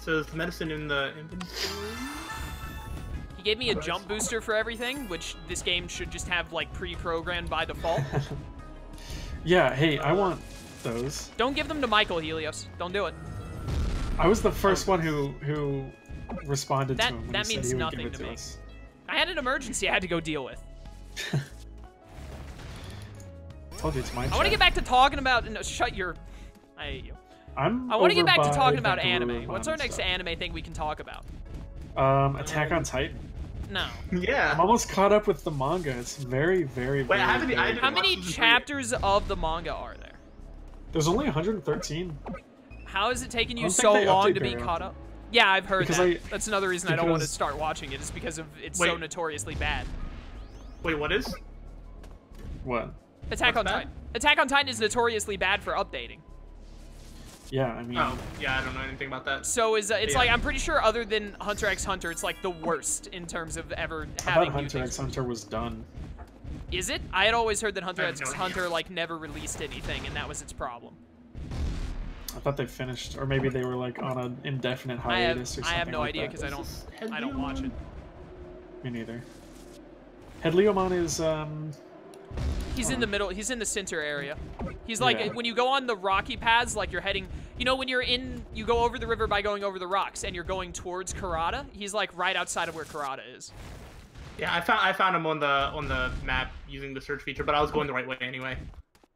says the medicine in the inventory. He gave me a jump booster for everything, which this game should just have like pre-programmed by default. Yeah, hey, I want those. Don't give them to Michael, Helios. Don't do it. I was the first one who responded to him. That means nothing to me. I had an emergency I had to go deal with. Told you it's my I want to get back to talking about... No, shut your... I hate you. I want to get back to talking about anime. What's our next anime thing we can talk about? Attack on Titan. No. Yeah. I'm almost caught up with the manga. It's very, very, Wait, very, how many chapters of the manga are there? There's only 113. How is it taking you so long to be caught up? Yeah, I've heard that. That's another reason I don't want to start watching it, is because of it's so notoriously bad. Wait, what is? What? Attack on Titan. Attack on Titan is notoriously bad for updating. Yeah, I mean... Oh, yeah, I don't know anything about that. So it's like, I'm pretty sure other than Hunter x Hunter, it's like the worst in terms of ever having new things. Hunter x Hunter was done. Is it? I had always heard that Hunter x Hunter like never released anything, and that was its problem. I thought they finished, or maybe they were like on an indefinite hiatus or something. I have no like idea because I don't watch it. Me neither. Headliomon is He's in the middle. He's in the center area. He's like when you go on the rocky paths, like you're heading. You know when you go over the river by going over the rocks, and you're going towards Karada. He's like right outside of where Karada is. Yeah, I found him on the map using the search feature, but I was going the right way anyway.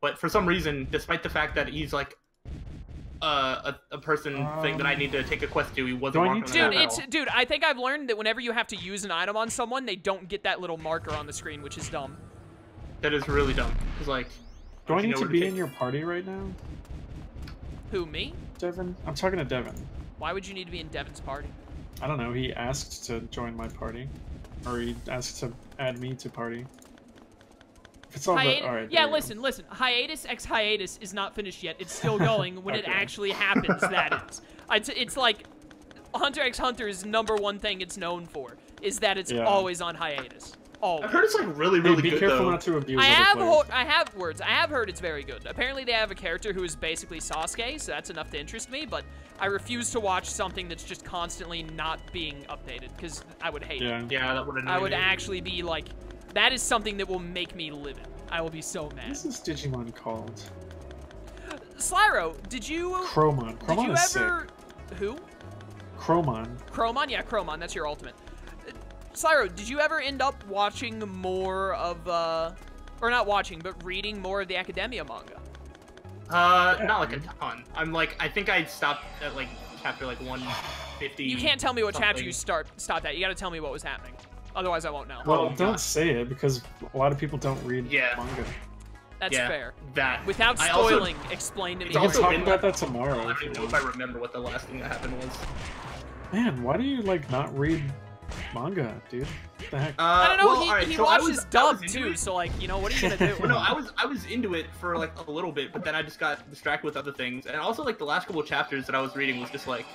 But for some reason, despite the fact that he's like a person thing that I need to take a quest to, he wasn't marked on the map at all. Dude, I think I've learned that whenever you have to use an item on someone, they don't get that little marker on the screen, which is dumb. That is really dumb. It's like, do I need to be in your party right now? Who, me? Devin? I'm talking to Devin. Why would you need to be in Devin's party? I don't know. He asked to join my party. Or he asked to add me to party. If it's all right. Yeah, listen. Hiatus x hiatus is not finished yet. It's still going. When it actually happens, that is. It's like Hunter x Hunter's #1 thing it's known for is that it's always on hiatus. Always. I've heard it's like really good. Be careful not to abuse other players. I have heard it's very good. Apparently they have a character who is basically Sasuke, so that's enough to interest me, but I refuse to watch something that's just constantly not being updated, because I would hate it. Yeah, that would annoy me. I would actually be like, that is something that will make me livid. I will be so mad. What is this Digimon called? Slyro, did you... Cromon. Cromon is sick. Who? Cromon. Cromon? Yeah, Cromon. That's your ultimate. Slyro, did you ever end up watching more of, or not watching, but reading more of the Academia manga? Not like a ton. I think I stopped at like chapter like 150. You can't tell me what chapter you stopped at. You gotta tell me what was happening. Otherwise, I won't know. Well, don't say it, because a lot of people don't read manga. That's fair. That. Without spoiling, explain to me. We can talk about that tomorrow. I don't know if I remember what the last thing that happened was. Man, why do you like not read manga, dude? What the heck? I don't know. He watches dub too, so like, you know, what are you gonna do? Well, no, I was into it for like a little bit, but then I just got distracted with other things, and also like the last couple of chapters that I was reading was just like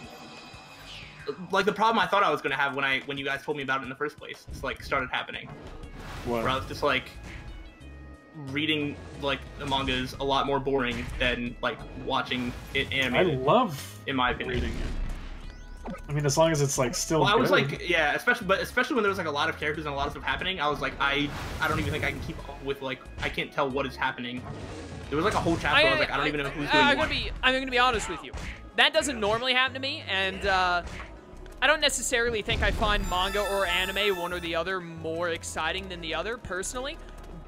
the problem I thought I was gonna have when you guys told me about it in the first place. It's like started happening. What? Where I was just like reading like the manga is a lot more boring than like watching it animated. I love in my opinion reading it. I mean, as long as it's like still. Well, I was good. like, yeah, especially when there was like a lot of characters and a lot of stuff happening. I was like, I don't even think I can keep up with like I can't tell what is happening. There was like a whole chapter. I was like, I don't even know who's doing what. I'm gonna be honest with you. That doesn't normally happen to me, and I don't necessarily think I find manga or anime, one or the other, more exciting than the other personally.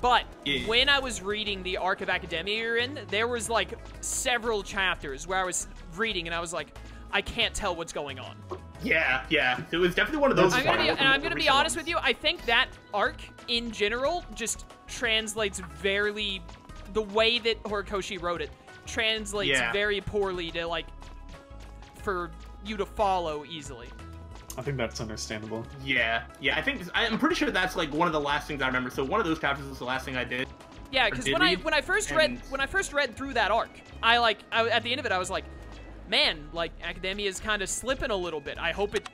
But when I was reading the arc of Academia you're in, there was like several chapters where I was reading and I was like, I can't tell what's going on. Yeah. It was definitely one of those. I'm gonna be honest with you. I think that arc in general just translates very, the way that Horikoshi wrote it translates very poorly to like, for you to follow easily. I think that's understandable. Yeah. I'm pretty sure that's like one of the last things I remember. So one of those chapters was the last thing I did. Yeah, because when I first read through that arc, I at the end of it I was like, man, like Academia is kind of slipping a little bit. I hope it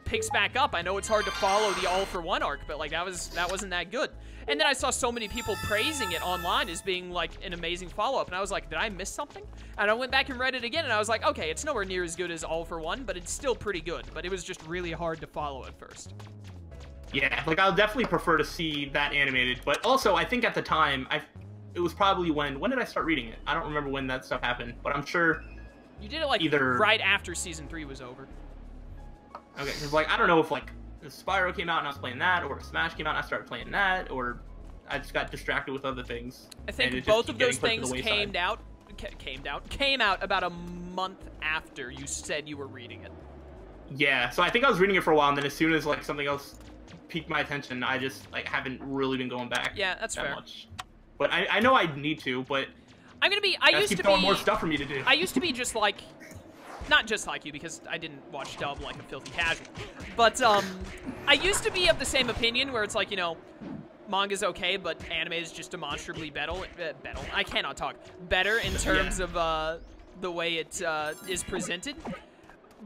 picks back up. I know it's hard to follow the All for One arc, but like that wasn't that good. And then I saw so many people praising it online as being like an amazing follow-up, and I was like, did I miss something? And I went back and read it again, and I was like, okay, it's nowhere near as good as All for One, but it's still pretty good. But it was just really hard to follow at first. Yeah, like I'll definitely prefer to see that animated, but also I think at the time it was probably when did I start reading it? I don't remember when that stuff happened, but I'm sure you did it like either right after season 3 was over. Okay, because like I don't know if like the Spyro came out and I was playing that, or Smash came out and I started playing that, or I just got distracted with other things. I think both of those things came out about a month after you said you were reading it. Yeah, so I think I was reading it for a while, and then as soon as like something else piqued my attention, I just like haven't really been going back. Yeah, that's that fair. Much. But I know I need to, but I'm gonna be. I used to be more stuff for me to do. I used to be just like, not just like you because I didn't watch dub like a filthy casual, but I used to be of the same opinion where it's like, you know, manga's okay, but anime is just demonstrably better. I cannot talk. Better in terms of the way it is presented.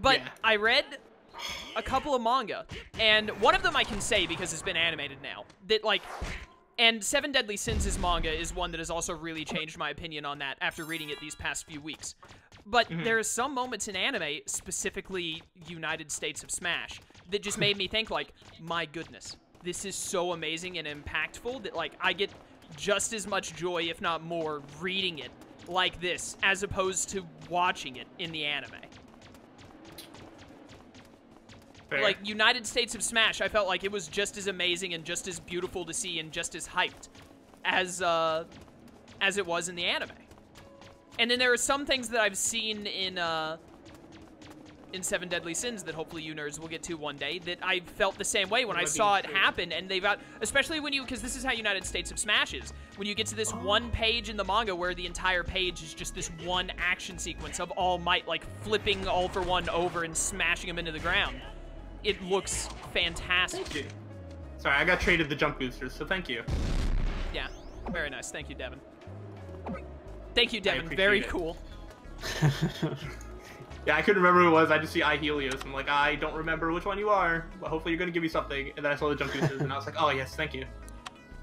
But yeah. I read a couple of manga, and one of them I can say because it's been animated now. That like, and Seven Deadly Sins' manga is one that has also really changed my opinion on that after reading it these past few weeks. But there are some moments in anime, specifically United States of Smash, that just made me think like, my goodness, this is so amazing and impactful that like I get just as much joy, if not more, reading it like this as opposed to watching it in the anime. Fair. Like United States of Smash, I felt like it was just as amazing and just as beautiful to see and just as hyped as it was in the anime. And then there are some things that I've seen in Seven Deadly Sins that hopefully you nerds will get to one day that I felt the same way when I saw it happen. And they've got, especially when you, because this is how United States of Smash is, when you get to this one page in the manga where the entire page is just this one action sequence of All Might, like flipping All for One over and smashing him into the ground. It looks fantastic. Thank you. Sorry, I got traded the jump boosters, so thank you. Yeah, very nice. Thank you, Devin. Thank you, Devin. Very cool. Yeah, I couldn't remember who it was. I just see Helios. I'm like, I don't remember which one you are, but hopefully you're going to give me something. And then I saw the jump boosters, and I was like, oh, yes, thank you.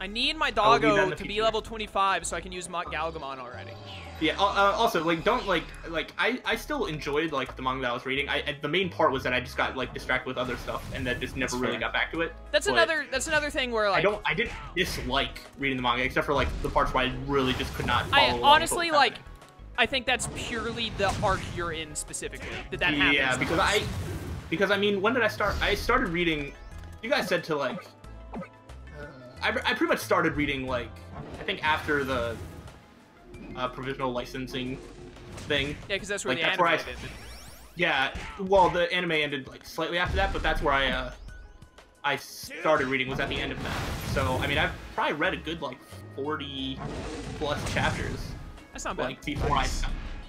I need my doggo to be level 25 so I can use Galgamon already. Yeah, also, like, don't, like, I still enjoyed, like, the manga that I was reading. The main part was that I just got, like, distracted with other stuff, and that just never really got back to it. That's another thing where, like... I didn't dislike reading the manga, except for, like, the parts where I really just could not follow along. Honestly, like, I think that's purely the arc you're in, specifically, that happens. Yeah, because I mean, when did I start? I started reading, you guys said to, like... I pretty much started reading, like, I think after the provisional licensing thing. Yeah, because that's where like, the anime ended. Yeah, well, the anime ended, like, slightly after that, but that's where I started reading, was at the end of that. So, I mean, I've probably read a good, like, 40-plus chapters. That's not bad. Like, before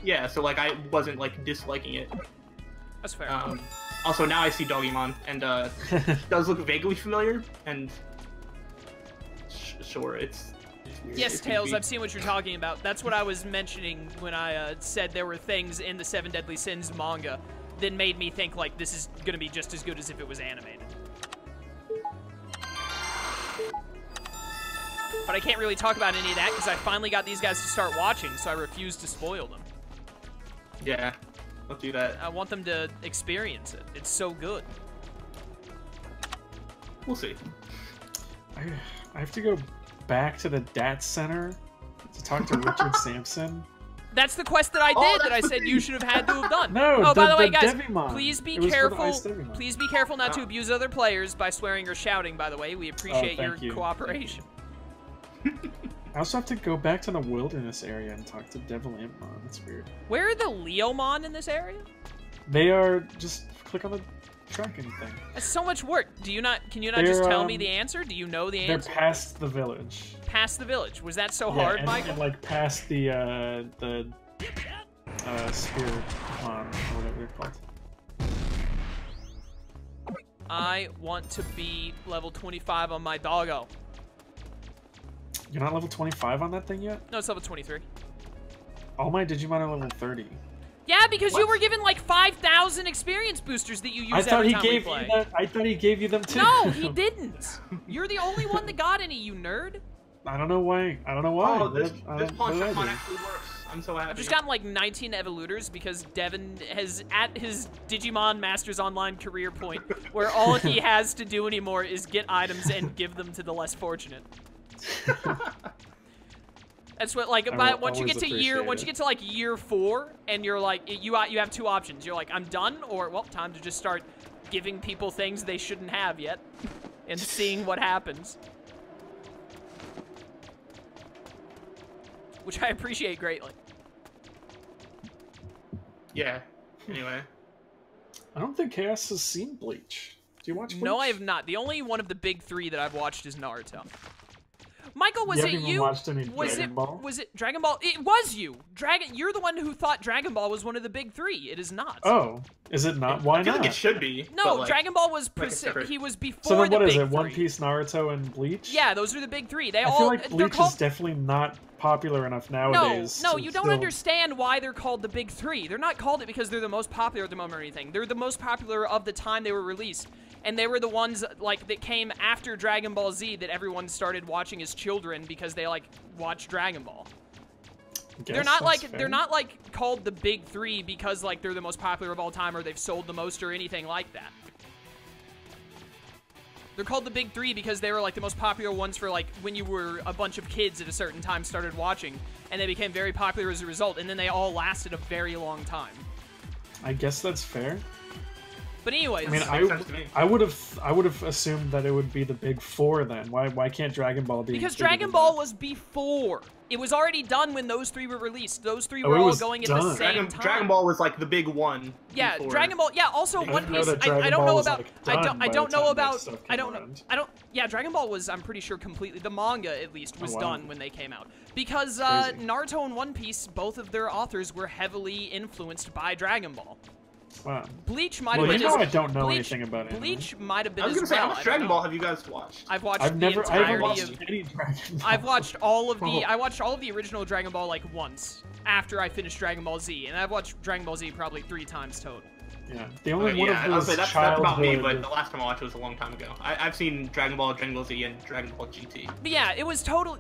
yeah, so, like, I wasn't, like, disliking it. That's fair. Also, now I see Dogimon, and it does look vaguely familiar, and... Sure, it's weird. Yes, Tails, I've seen what you're talking about. That's what I was mentioning when I said there were things in the Seven Deadly Sins manga that made me think, like, this is going to be just as good as if it was animated. But I can't really talk about any of that because I finally got these guys to start watching, so I refuse to spoil them. Yeah, don't do that. I want them to experience it. It's so good. We'll see. I have to go back to the DAT Center to talk to Richard Sampson. That's the quest that I did that I said you should have had to have done. No, oh, by the way, guys, Devimon. Please be careful. Please be careful not to abuse other players by swearing or shouting, by the way. We appreciate your cooperation. I also have to go back to the wilderness area and talk to Devil Ampmon. That's weird. Where are the Leomon in this area? They are just click on the tracking thing. That's so much work. Can you not just tell me the answer? Do you know the answer? They're past the village. Past the village. Was that so hard, Michael? And like past the spirit mon, or whatever they're called. I want to be level 25 on my doggo. You're not level 25 on that thing yet? No, it's level 23. All my Digimon are level 30. Yeah, because What? you were given like 5,000 experience boosters that you use every time we play. I thought he gave you them too. No, he didn't. You're the only one that got any, you nerd. I don't know why. Oh, this pawn what did I do? actually works. I'm so happy. I've just gotten like 19 evolutors because Devin has at his Digimon Masters Online career point where all he has to do anymore is get items and give them to the less fortunate. That's what like once you get to like year 4 and you're like you have 2 options. You're like I'm done, or well, time to just start giving people things they shouldn't have yet and seeing what happens. Which I appreciate greatly. Yeah. Anyway. I don't think Chaos has seen Bleach. Do you watch Bleach? No, I have not. The only one of the big 3 that I've watched is Naruto. Michael, was it you? Watched any was Dragon Ball? Was it Dragon Ball? It was you. You're the one who thought Dragon Ball was one of the big 3. It is not. Oh, is it not? Why I feel not? like it should be. No, like, Dragon Ball was he was before so then what the is big it? One 3. Piece, Naruto, and Bleach? Yeah, those are the big 3. I feel like Bleach is definitely not popular enough nowadays. No, you don't understand why they're called the big 3. They're not called it because they're the most popular at the moment or anything. They're the most popular of the time they were released. And they were the ones like that came after Dragon Ball Z that everyone started watching as children because they like watched Dragon Ball. They're not like called the big 3 because like they're the most popular of all time or they've sold the most or anything like that. They're called the big 3 because they were like the most popular ones for like when you were a bunch of kids at a certain time started watching, and they became very popular as a result, and then they all lasted a very long time. I guess that's fair. But anyways, I mean, I would have assumed that it would be the big 4 then. Why can't Dragon Ball be? Because Dragon Ball was before. It was already done when those 3 were released. Those 3 were all going at the same time. Dragon Ball was like the big one. Yeah, before. Dragon Ball. Yeah, also One Piece. I don't know about. Yeah, Dragon Ball was. I'm pretty sure completely. The manga at least was done when they came out because Naruto and One Piece, both of their authors were heavily influenced by Dragon Ball. Wow. Bleach might have been. I don't know anything about it. Bleach might have been. I was gonna say, how much Dragon Ball have you guys watched? I've watched. I haven't watched any Dragon Ball. I've watched all of the. I watched all of the original Dragon Ball like once after I finished Dragon Ball Z, and I've watched Dragon Ball Z probably 3 times total. Yeah, the only one of those that's about me, but the last time I watched it was a long time ago. I've seen Dragon Ball Z, and Dragon Ball GT. But yeah, it was totally.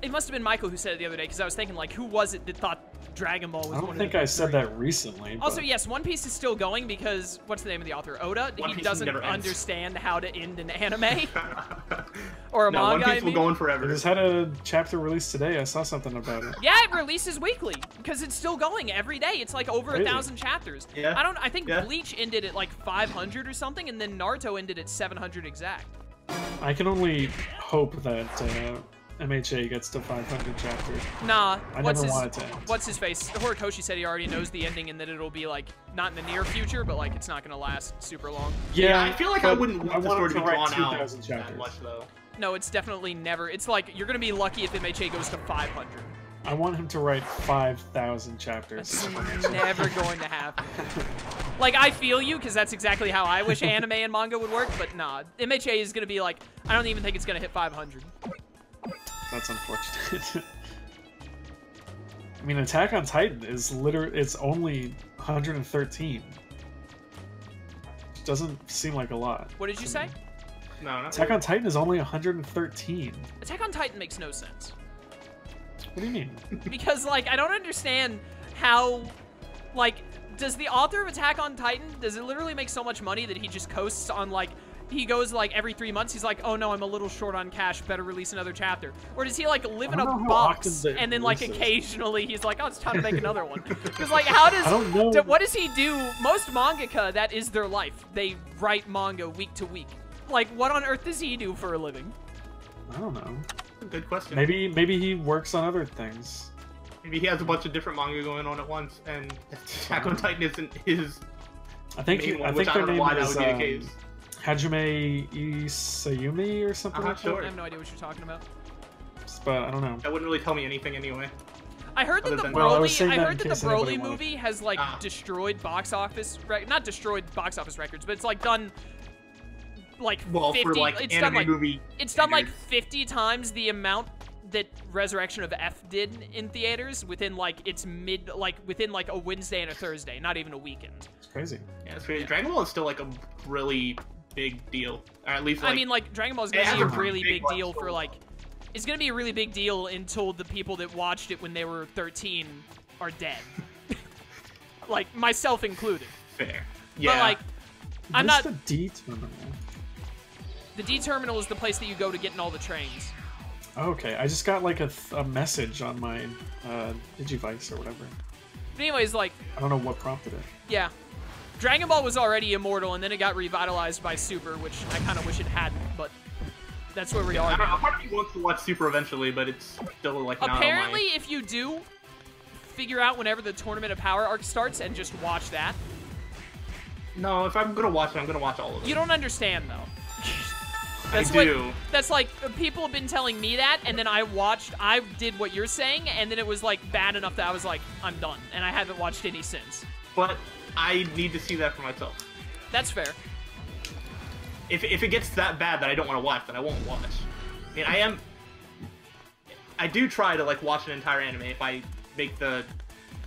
It must have been Michael who said it the other day, because I was thinking, like, who was it that thought Dragon Ball was one of the I don't think I said that recently. Also, yes, One Piece is still going because, what's the name of the author? Oda? He doesn't understand how to end an anime. Or a manga, One Piece will go on forever. It just had a chapter released today. I saw something about it. Yeah, it releases weekly, because it's still going every day. It's like over 1,000 chapters. Yeah. I think Bleach ended at like 500 or something, and then Naruto ended at 700 exact. I can only hope that MHA gets to 500 chapters. Nah, I never wanted to end. What's his face? Horikoshi said he already knows the ending and that it'll be like not in the near future, but like it's not gonna last super long. Yeah, I feel like I wouldn't want the story to be drawn out chapters. that much though. No, it's definitely never. It's like you're gonna be lucky if MHA goes to 500. I want him to write 5,000 chapters. That's never going to happen. Like, I feel you, because that's exactly how I wish anime and manga would work, but nah. MHA is gonna be like, I don't even think it's gonna hit 500. That's unfortunate. I mean, Attack on Titan is it's only 113. Which doesn't seem like a lot. What did you say? No, Attack on Titan is only 113. Attack on Titan makes no sense. What do you mean? Because, like, I don't understand how, like, does the author of Attack on Titan, does it literally make so much money that he just coasts on, like, he goes, like, every 3 months, he's like, oh no, I'm a little short on cash, better release another chapter? Or does he, like, live in a box, and then, like, occasionally he's like, oh, it's time to make another one? Because, like, how does, I don't know. What does he do? Most mangaka, that is their life. They write manga week to week. Like, what on earth does he do for a living? I don't know. Good question. Maybe he works on other things. Maybe he has a bunch of different manga going on at once, and Attack on Titan isn't his main one, which I don't know why that would be the case. Hajime Isayumi or something like that? I have no idea what you're talking about. But I don't know. That wouldn't really tell me anything anyway. I heard that the Broly movie has like destroyed box office, not destroyed box office records, but it's like done like 50. For like it's anime done like movie. It's done like 50 times the amount that Resurrection of F did in theaters within like within like a Wednesday and a Thursday, not even a weekend. It's crazy. Yeah, it's crazy. Yeah. Dragon Ball is still like a really big deal, or at least like, I mean, like Dragon Ball is gonna be a really big deal for like. It's gonna be a really big deal until the people that watched it when they were 13 are dead, like myself included. Fair. Yeah. But like, I'm not. The D terminal. The D terminal is the place that you go to get in all the trains. Okay, I just got like a message on my Digivice or whatever. But anyways, like, I don't know what prompted it. Yeah, Dragon Ball was already immortal, and then it got revitalized by Super, which I kind of wish it hadn't, but that's where we are. I don't know, part of me wants to watch Super eventually, but it's still like not apparently on my... if you do, figure out whenever the Tournament of Power arc starts and just watch that. No, if I'm gonna watch it, I'm gonna watch all of it. You don't understand though. That's like, people have been telling me that, and then I did what you're saying, and then it was like bad enough that I was like, I'm done, and I haven't watched any since. But I need to see that for myself. That's fair. If it gets that bad that I don't want to watch, then I won't watch. I mean, I do try to like watch an entire anime if I make the...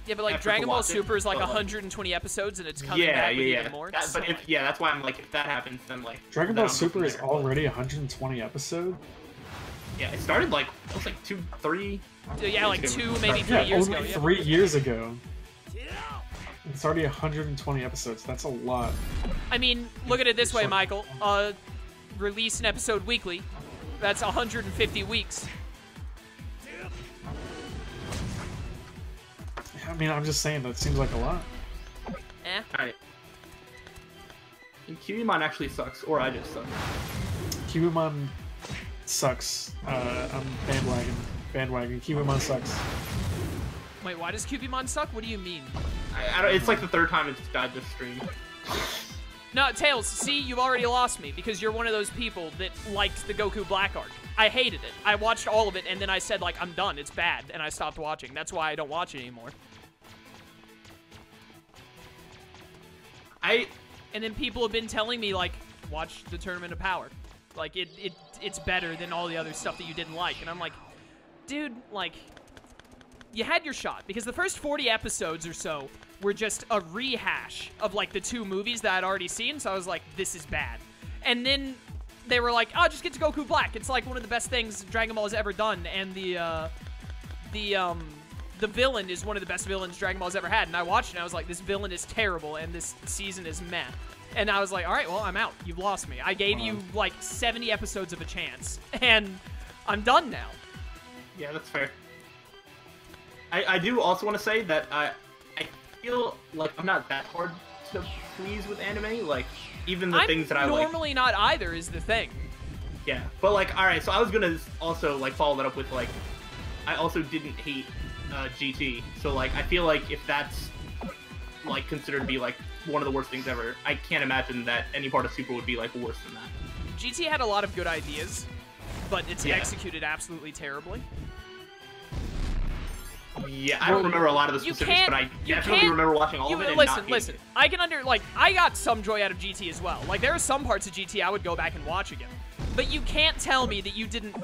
Yeah, but like Dragon Ball Super is like 120 episodes, and it's coming back with even more. That's why I'm like, if that happens, then like... Dragon Ball Super is already 120 episodes? Yeah, it started like, it was like 2, 3... Yeah, like 2, maybe 3 years ago. Yeah, 3 years ago. It's already 120 episodes. That's a lot. I mean, look at it this way, Michael. Release an episode weekly. That's 150 weeks. I mean, I'm just saying, that seems like a lot. Eh. Alright. Digimon actually sucks, or I just suck. Digimon sucks. I'm bandwagon. Digimon sucks. Wait, why does Cubimon suck? What do you mean? It's like the 3rd time it's died this stream. No, Tails, see, you've already lost me, because you're one of those people that liked the Goku Black arc. I hated it. I watched all of it, and then I said, like, I'm done, it's bad, and I stopped watching. That's why I don't watch it anymore. And then people have been telling me, like, watch the Tournament of Power. Like, it's better than all the other stuff that you didn't like. And I'm like, dude, like, you had your shot. Because the first 40 episodes or so were just a rehash of, like, the 2 movies that I'd already seen. So I was like, this is bad. And then they were like, oh, just get to Goku Black. It's, like, one of the best things Dragon Ball has ever done. And the villain is one of the best villains Dragon Ball's ever had. And I watched it and I was like, this villain is terrible and this season is meh. And I was like, all right, well, I'm out. You've lost me. I gave you like 70 episodes of a chance and I'm done now. Yeah, that's fair. I do also want to say that I feel like I'm not that hard to please with anime. Like, even the things that I like. I'm normally not either is the thing. Yeah, but like, all right, so I was going to also like follow that up with like, I also didn't hate GT, so like I feel like if that's like considered to be like one of the worst things ever, I can't imagine that any part of Super would be like worse than that. GT had a lot of good ideas, but it's executed absolutely terribly. Yeah, I don't remember a lot of the specifics, but I definitely remember watching all of it and listen, I can I got some joy out of GT as well. Like, there are some parts of GT I would go back and watch again. But you can't tell me that you didn't,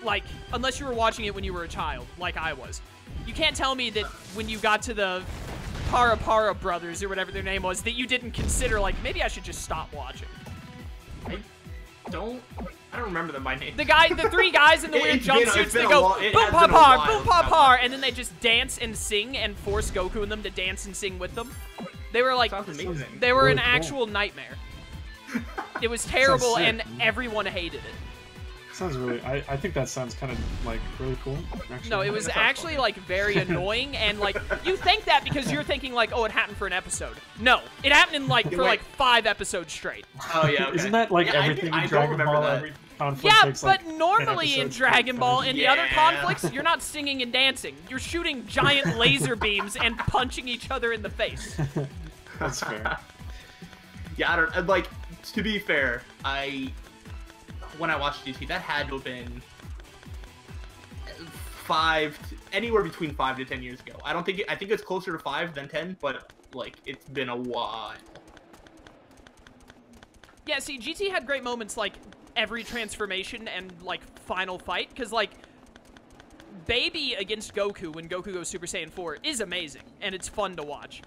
like, unless you were watching it when you were a child, like I was. You can't tell me that when you got to the Para brothers, or whatever their name was, that you didn't consider, like, maybe I should just stop watching. I don't remember them by name. The 3 guys in the weird jumpsuits that go boom pa par, and then they just dance and sing and force Goku and them to dance and sing with them. They were like, they were an actual nightmare. It was terrible, and everyone hated it. Sounds really. I think that sounds kind of like really cool. Actually. No, it was actually like very annoying, and like you think that because you're thinking like, oh, it happened for an episode. No, it happened in like for like 5 episodes straight. Oh yeah, okay. Isn't that like everything in Dragon Ball? Every conflict takes, but like, normally in Dragon Ball, in the other conflicts, you're not singing and dancing. You're shooting giant laser beams and punching each other in the face. That's fair. Yeah, I don't like. To be fair, when I watched GT, that had to have been anywhere between 5 to 10 years ago. I think it's closer to 5 than 10, but like it's been a while. Yeah, see, GT had great moments like every transformation and like final fight, because like Baby against Goku when Goku goes Super Saiyan 4 is amazing, and it's fun to watch.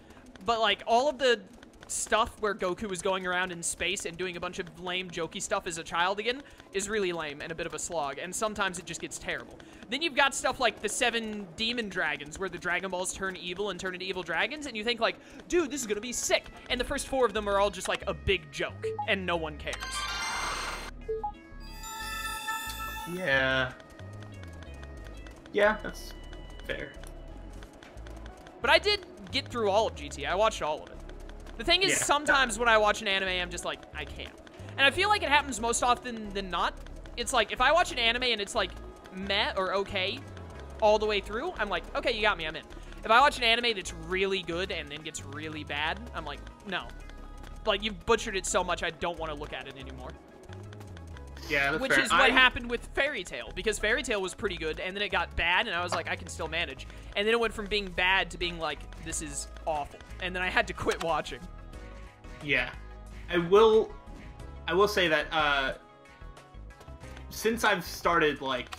But, like, all of the stuff where Goku is going around in space and doing a bunch of lame, jokey stuff as a child again is really lame and a bit of a slog, and sometimes it just gets terrible. Then you've got stuff like the 7 demon dragons, where the Dragon Balls turn evil and turn into evil dragons, and you think, like, dude, this is gonna be sick. And the first 4 of them are all just, like, a big joke, and no one cares. Yeah. Yeah, that's fair. But I did get through all of GT. I watched all of it. The thing is, sometimes when I watch an anime, I'm just like, I can't. And I feel like it happens most often than not. It's like, if I watch an anime and it's like meh or okay all the way through, I'm like, okay, you got me, I'm in. If I watch an anime that's really good and then gets really bad, I'm like, no. Like, you've butchered it so much, I don't want to look at it anymore. Yeah, that's Which fair. is what happened with Fairy Tail, because Fairy Tail was pretty good, and then it got bad, and I was like, I can still manage. And then it went from being bad to being like, this is awful. And then I had to quit watching. Yeah. I will say that, since I've started, like,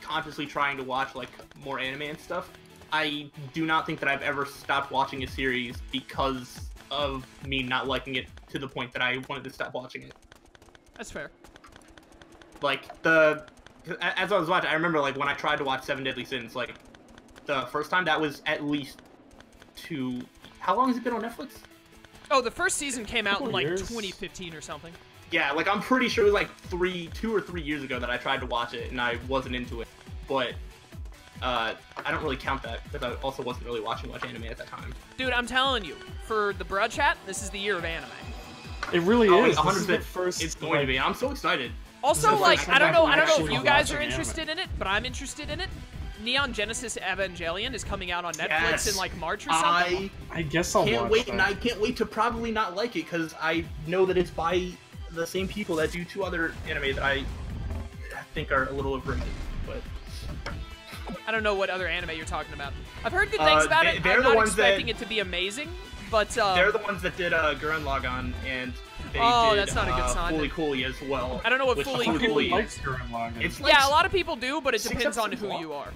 consciously trying to watch, like, more anime and stuff, I do not think that I've ever stopped watching a series because of me not liking it to the point that I wanted to stop watching it. That's fair. Like, as I was watching, I remember, like, when I tried to watch 7 Deadly Sins, like, the first time, that was at least how long has it been on Netflix? Oh, the first season came out in, like, years. 2015 or something. Yeah, like, I'm pretty sure it was, like, 2 or 3 years ago that I tried to watch it, and I wasn't into it. But, I don't really count that, because I also wasn't really watching much anime at that time. Dude, I'm telling you, for the Bruh Chat, this is the year of anime. It really is. 100%. This is the first, It's going to be. I'm so excited. Also, like, I don't know if actually you guys are watching interested in it, but I'm interested in it. Neon Genesis Evangelion is coming out on Netflix in, like, March or something. I guess I'll can't watch wait, that. and I can't wait to probably not like it, because I know that it's by the same people that do 2 other anime that I think are a little overrated, but... I don't know what other anime you're talking about. I've heard good things about it. I'm not expecting it to be amazing, but... they're the ones that did Gurren Lagann, and they did that's not a good sign. Fooly Cooly as well. I don't know what Fooly Cooly is. It's like, yeah, a lot of people do, but it depends on who long. you are.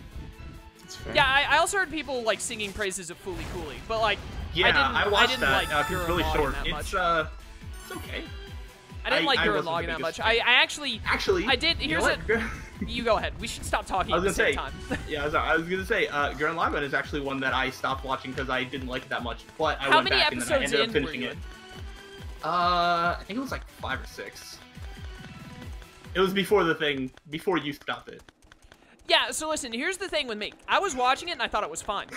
That's fair. Yeah, I also heard people, like, singing praises of Fooly Cooly, but, like, yeah, I watched didn't that. like It's really short. that much. It's okay. I didn't like Gurren wasn't the Lagann that biggest much. fan. I actually... Actually, I did... you know Here's what? You go ahead. We should stop talking at the same time. Yeah, I was gonna say, Gurren Lagann is actually one that I stopped watching because I didn't like it that much. But I How went many back and then I episodes ended up in were finishing you it. in? I think it was like 5 or 6. It was before you stopped it. Yeah, so listen, here's the thing with me. I was watching it and I thought it was fine.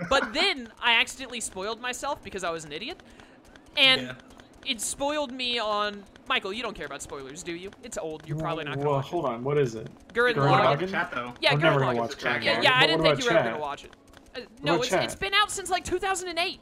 But then I accidentally spoiled myself because I was an idiot. And it spoiled me on... Michael, you don't care about spoilers, do you? It's old. You're probably not going to watch hold on. What is it? Gurren About the Lagann. chat, though. Yeah, I'm Gurren never gonna Lagann. watch Gurren Yeah, Lagann. I But didn't what think you were ever about going to chat? watch it. What about It's chat? been out since, like, 2008.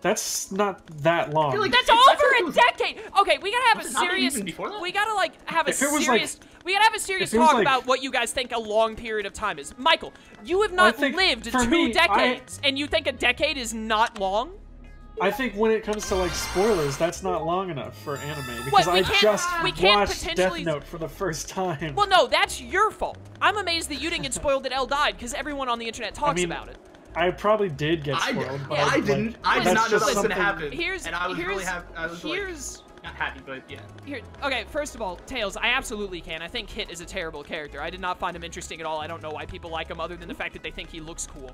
That's not that long. feel like That's I over thought it a was- decade. Okay, we gotta have a Was it not serious. even before that? We gotta like have a If it was, serious. We gotta have a serious if it was, talk like- about what you guys think a long period of time is. Michael, you have not think lived for 2 me, decades, and you think a decade is not long? I think when it comes to like spoilers, that's not long enough for anime What, because we I can't- just we can't watched potentially- Death Note for the first time. Well, no, that's your fault. I'm amazed that you didn't get spoiled that Elle died because everyone on the internet talks about it. I probably did get spoiled, but I didn't. I did Listen, not know that was listen, gonna happen. Here's and I was really here's happy. I was here's like, not happy, but yeah. Here, okay, first of all, Tails, I absolutely can. I think Hit is a terrible character. I did not find him interesting at all. I don't know why people like him other than the fact that they think he looks cool.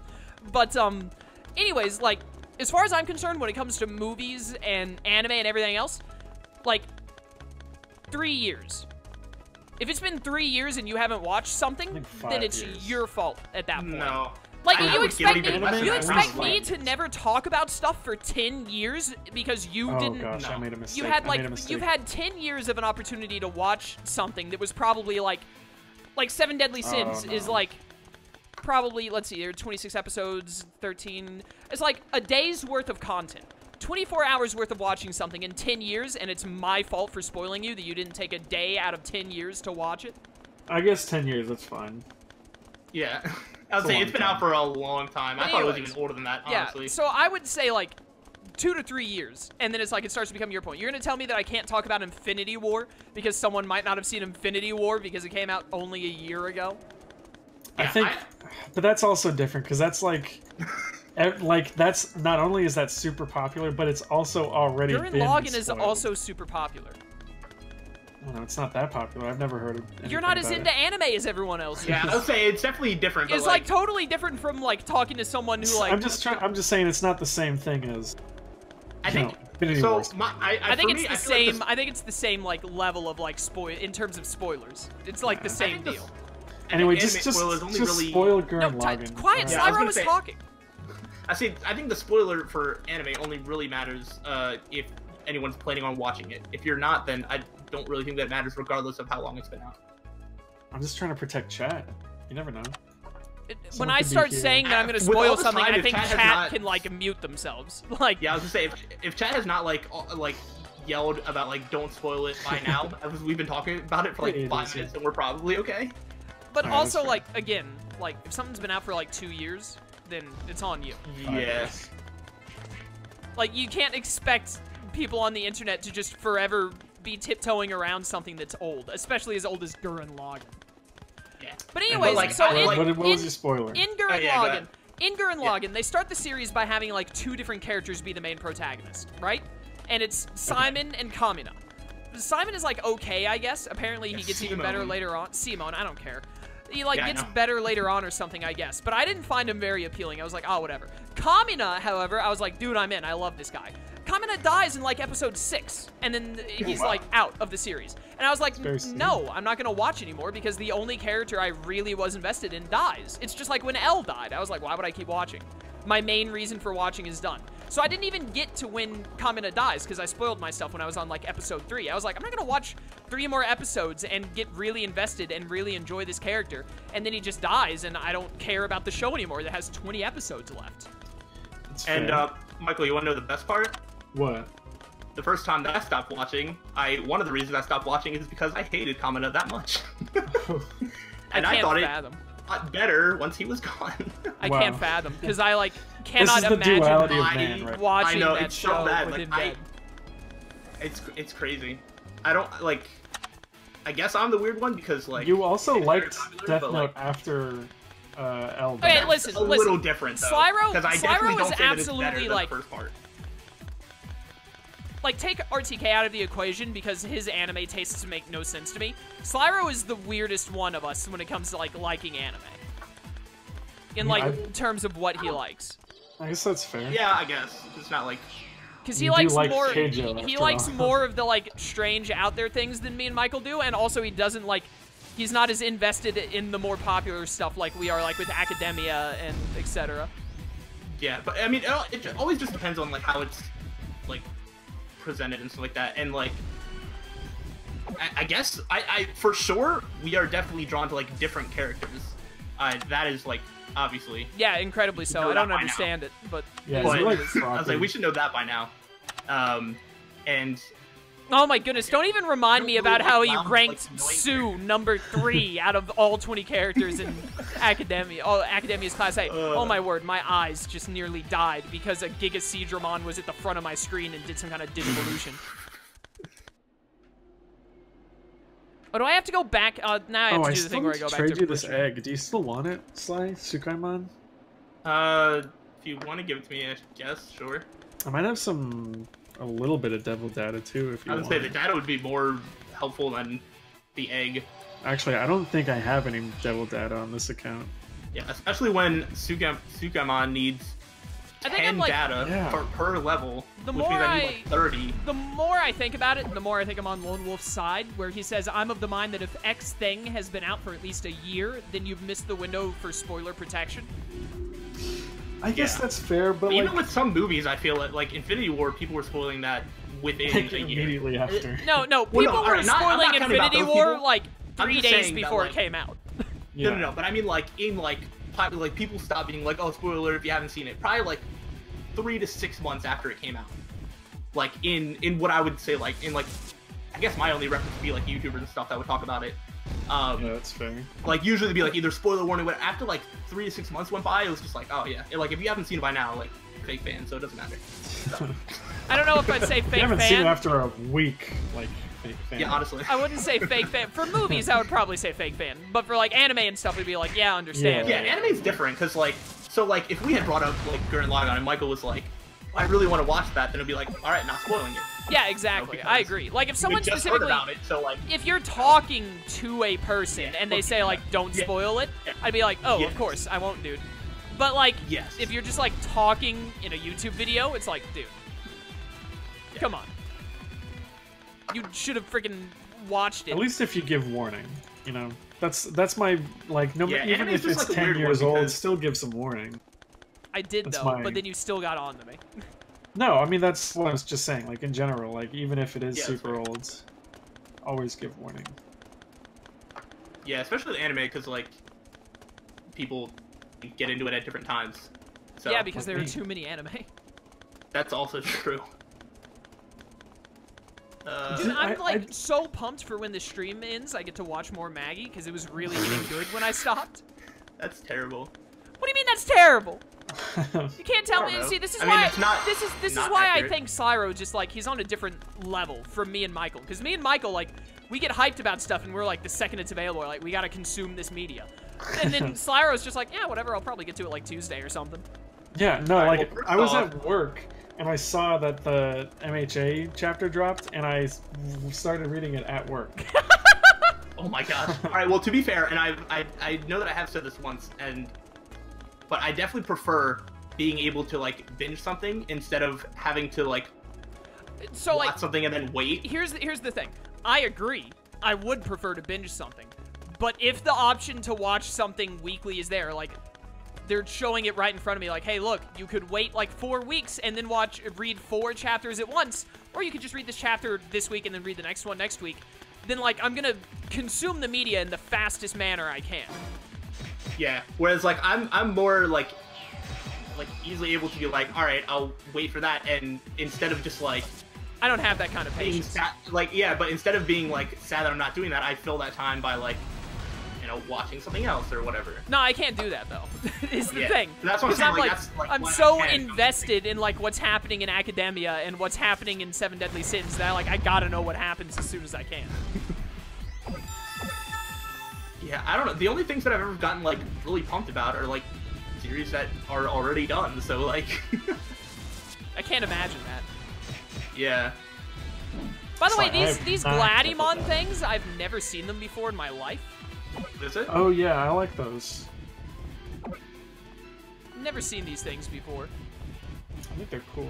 But, anyways, like, as far as I'm concerned, when it comes to movies and anime and everything else, like, 3 years. If it's been 3 years and you haven't watched something, think 5 then it's years. your fault at that point. No. Like, I you would give it expect even less me, than you that, expect honestly. me to never talk about stuff for 10 years because you Oh didn't... gosh, I No. made a mistake. You had I like made a mistake. you've had 10 years of an opportunity to watch something that was probably like 7 Deadly Sins no. is like probably, let's see, there are 26 episodes, 13. It's like a day's worth of content. 24 hours worth of watching something in 10 years, and it's my fault for spoiling you that you didn't take a day out of 10 years to watch it. I guess 10 years, that's fine. Yeah. I would a say long it's been time. out for a long time. But I thought it was anyways, even older than that, Yeah, honestly. so I would say like 2 to 3 years, and then it's like it starts to become your point. You're gonna tell me that I can't talk about Infinity War because someone might not have seen Infinity War because it came out only a year ago? I think, but that's also different because that's like that's not only is that super popular, but it's also already Gurren been Lagann is spoiled. also super popular. Oh, no, it's not that popular. I've never heard of anything You're not as about into it. anime as everyone else. Yeah, I would say it's definitely different. It's but, like totally different from like talking to someone who like. I'm just saying it's not the same thing as. I think Infinity so. Wars. I think for it's me, the I feel like same. I think it's the same like level of like spoil in terms of spoilers. It's like the same deal. Anyway, anime just spoilers only really... spoil No, Gurren Lagann. quiet. Yeah, I was Slyro gonna was say- talking. I think the spoiler for anime only really matters if anyone's planning on watching it. If you're not, then I don't really think that matters, regardless of how long it's been out. I'm just trying to protect chat. You never know. When Someone I could be start here. saying that I'm going to With all spoil this something, time, I if think chat has chat not- can like mute themselves. Like, Yeah, I was gonna say if chat has not like yelled about like don't spoil it by now, as we've been talking about it for like It 5 is, minutes, then we're probably okay. but Alright, also that's fair. like again, like if something's been out for like 2 years, then it's on you. Yes. Like you can't expect people on the internet to just forever be tiptoeing around something that's old, especially as old as Gurren Lagann. Yeah. But anyways, like, so I- in, what was your spoiler? in Gurren yeah, go Lagann, ahead. in Gurren Lagann, they start the series by having like 2 different characters be the main protagonist, right? And it's Simon and Kamina. Simon is like okay, I guess. Apparently he gets even better Simone. later on. Simone, I don't care. He like Yeah, I gets know. better later on or something, I guess. But I didn't find him very appealing. I was like, oh, whatever. Kamina, however, I was like, dude, I'm in. I love this guy. Kamina dies in like episode 6, and then he's like out of the series. And I was like, very sad. no, I'm not gonna watch anymore because the only character I really was invested in dies. It's just like when Elle died. I was like, why would I keep watching? My main reason for watching is done. So I didn't even get to when Kamina dies because I spoiled myself when I was on like episode 3. I was like, I'm not gonna watch 3 more episodes and get really invested and really enjoy this character. And then he just dies and I don't care about the show anymore that has 20 episodes left. That's And fair. Michael, you want to know the best part? What? The first time that I stopped watching, one of the reasons I stopped watching is because I hated Kamina that much. And I can't thought fathom. it got better once he was gone. I Wow. can't fathom because I like This cannot is the imagine duality of I- man, right? watching I know, that it's so show bad. with Like, him dead. It's crazy. I don't like. I guess I'm the weird one because like You also it's very liked popular, Death but, Note like, after L. Okay, died. listen, a little different though. Slyro- because I Slyro definitely is don't say that it's absolutely, better than like- the first part. Like, take RTK out of the equation because his anime tastes make no sense to me. Slyro is the weirdest one of us when it comes to, like, liking anime. In, like, I- terms of what he likes. I guess that's fair. Yeah, I guess it's not like. Because he You do likes like more, Keijo, he after likes all. more of the, like, strange out there things than me and Michael do, and also he doesn't, like, he's not as invested in the more popular stuff like we are, like, with Academia and etc. Yeah, but I mean, it always just depends on like how it's like presented and stuff like that, and like. I guess I for sure we are definitely drawn to like different characters. That is like obviously. Yeah, incredibly so. know I that don't by now. understand it, but Yeah, it is But you what like it is. I was like, property. we should know that by now. And Oh my goodness, don't even remind me about how he Clown, ranked like, annoying Sue number 3 out of all 20 characters in Academia. Oh, Academia's Class A. Oh my word, my eyes just nearly died because a Giga Seedramon was at the front of my screen and did some kind of Digivolution. Oh, do I have to go back? Now I have Oh, to I do the still thing where I need go to back trade to you this Butcher. egg. Do you still want it, Sly? Sukaimon? if you want to give it to me, I guess sure. I might have a little bit of devil data too, if you I would want. say the data would be more helpful than the egg. Actually, I don't think I have any devil data on this account. Yeah, especially when Sukamon needs I think 10 I'm like, data Yeah. per level, The which more means I need I- like 30. the more I think about it, the more I think I'm on Lone Wolf's side, where he says, I'm of the mind that if X thing has been out for at least a year, then you've missed the window for spoiler protection. I guess Yeah. that's fair, but Even like, with some movies, I feel like Infinity War, people were spoiling that within like a year. immediately after. No, Well, people no, were alright, I'm spoiling not counting about Infinity those War people. like I'm 3 just days saying that, before like- it came out. Yeah. No, but I mean like in like people stopped being like, oh, spoiler if you haven't seen it. Probably like 3 to 6 months after it came out. Like in what I would say like in like, I guess my only reference would be like YouTubers and stuff that would talk about it. Yeah, that's fair. Like usually it'd be like either spoiler warning, but after like 3 to 6 months went by, it was just like, oh yeah, like if you haven't seen it by now, like fake fan, so it doesn't matter. So. I don't know if I'd say fake fan. You haven't seen it after a week, like, fake fan. Yeah, honestly. I wouldn't say fake fan. For movies, I would probably say fake fan. But for, like, anime and stuff, we'd be like, yeah, understand. Yeah, anime's different, because, like, so, like, if we had brought up, like, Gurren Lagann and Michael was like, I really want to watch that, then it'd be like, alright, not spoiling it. Yeah, exactly. I agree. Like, if someone just specifically, heard about it, so, like, if you're talking to a person and they say, like, don't spoil it, I'd be like, oh, of course, I won't, dude. But, like, if you're just, like, talking in a YouTube video, it's like, dude, come on. You should have freaking watched it. At least if you give warning, you know? That's my, like, no, even if it's like 10 years old, still give some warning. I did, though, but then you still got on to me. No, I mean, that's what I was just saying, like, in general, like, even if it is super old, always give warning. Yeah, especially the anime, because, like, people get into it at different times. So, yeah, because there are too many anime. That's also true. Dude, I'm, like, so pumped for when the stream ends, I get to watch more Maggie, because it was really getting good when I stopped. That's terrible. What do you mean that's terrible? You can't tell me. See, this is why. This is why I think Cyro just like he's on a different level from me and Michael. Because me and Michael, like, we get hyped about stuff and we're like, the second it's available, we're like, we gotta consume this media. And then Cyro's just like, yeah, whatever. I'll probably get to it like Tuesday or something. Yeah, no, like I was at work and I saw that the MHA chapter dropped, and I started reading it at work. Oh my god! All right, well, to be fair, and I know that I have said this once, but I definitely prefer being able to, like, binge something instead of having to, like, watch something and then wait. Here's the thing. I agree. I would prefer to binge something. But if the option to watch something weekly is there, like, they're showing it right in front of me, like, hey, look, you could wait, like, 4 weeks and then read 4 chapters at once, or you could just read this chapter this week and then read the next one next week, then, like, I'm gonna consume the media in the fastest manner I can. Yeah, whereas, like, I'm more, like, easily able to be like, alright, I'll wait for that, and instead of just, like... I don't have that kind of patience. Like, yeah, but instead of being, like, sad that I'm not doing that, I fill that time by, like, you know, watching something else or whatever. No, I can't do that, though, is the thing. That's what I'm saying, like, I'm so invested in, like, what's happening in academia and what's happening in Seven Deadly Sins that, like, I gotta know what happens as soon as I can. Yeah, I don't know. The only things that I've ever gotten, like, really pumped about are, like, series that are already done, so, like... I can't imagine that. Yeah. By the way, these Gladimon things, I've never seen them before in my life. Is it? Oh, yeah, I like those. Never seen these things before. I think they're cool.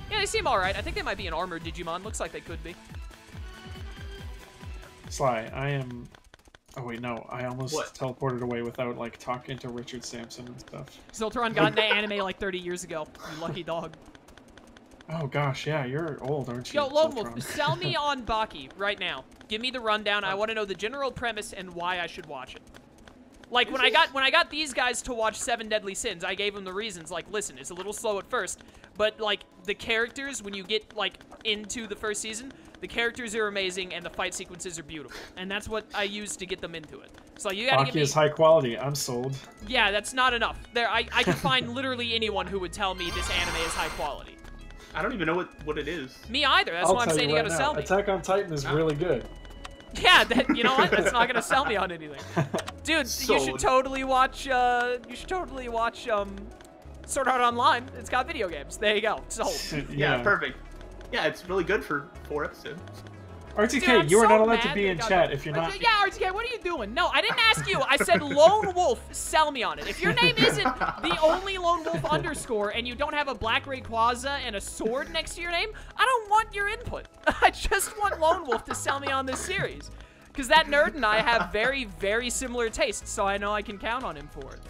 Yeah, they seem alright. I think they might be an armored Digimon. Looks like they could be. Sly, I am... Oh wait, no, I almost teleported away without, like, talking to Richard Sampson and stuff. Zoltron got into anime like 30 years ago, you lucky dog. Oh gosh, yeah, you're old, aren't you? Yo, Lone Wolf, sell me on Baki right now. Give me the rundown. I want to know the general premise and why I should watch it. Like, when I got these guys to watch Seven Deadly Sins, I gave them the reasons. Like, listen, it's a little slow at first, but, like, the characters, when you get, like, into the first season, the characters are amazing and the fight sequences are beautiful. And that's what I used to get them into it. So you gotta give me... is high quality. I'm sold. Yeah, that's not enough. I can find literally anyone who would tell me this anime is high quality. I don't even know what it is. Me either. That's why I'm saying you gotta sell me. Attack on Titan is really good. Yeah, you know what? That's not gonna sell me on anything. Dude, you should totally watch. Sword Art Online. It's got video games. There you go. Sold. Yeah, perfect. Yeah, it's really good for 4 episodes. RTK, you are not allowed to be in chat if you're not. Yeah, RTK, what are you doing? No, I didn't ask you. I said Lone Wolf. Sell me on it. If your name isn't the only Lone Wolf _ and you don't have a Black Rayquaza and a sword next to your name, I don't want your input. I just want Lone Wolf to sell me on this series. Because that nerd and I have very, very similar tastes, so I know I can count on him for it.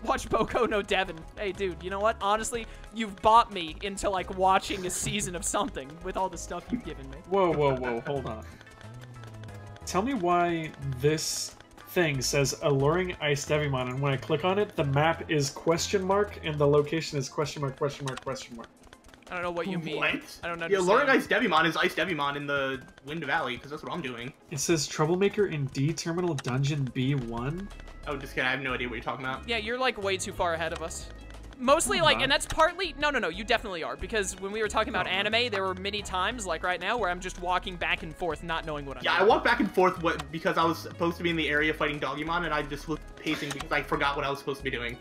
Watch Boko no Devon. Hey, dude, you know what? Honestly, you've bought me into, like, watching a season of something with all the stuff you've given me. Whoa, whoa, whoa, hold on. Tell me why this thing says Alluring Ice Devimon, and when I click on it, the map is question mark, and the location is question mark, question mark, question mark. I don't know what you mean. What? I don't understand. Yeah, Alluring Ice Devimon is Ice Devimon in the Wind Valley, because that's what I'm doing. It says Troublemaker in D Terminal Dungeon B1. Oh, just kidding. I have no idea what you're talking about. Yeah, you're, like, way too far ahead of us. Mostly, like, and that's partly... No, you definitely are. Because when we were talking about anime, there were many times, like right now, where I'm just walking back and forth, not knowing what I'm doing. Yeah, I walked back and forth because I was supposed to be in the area fighting Digimon, and I just was pacing because I forgot what I was supposed to be doing.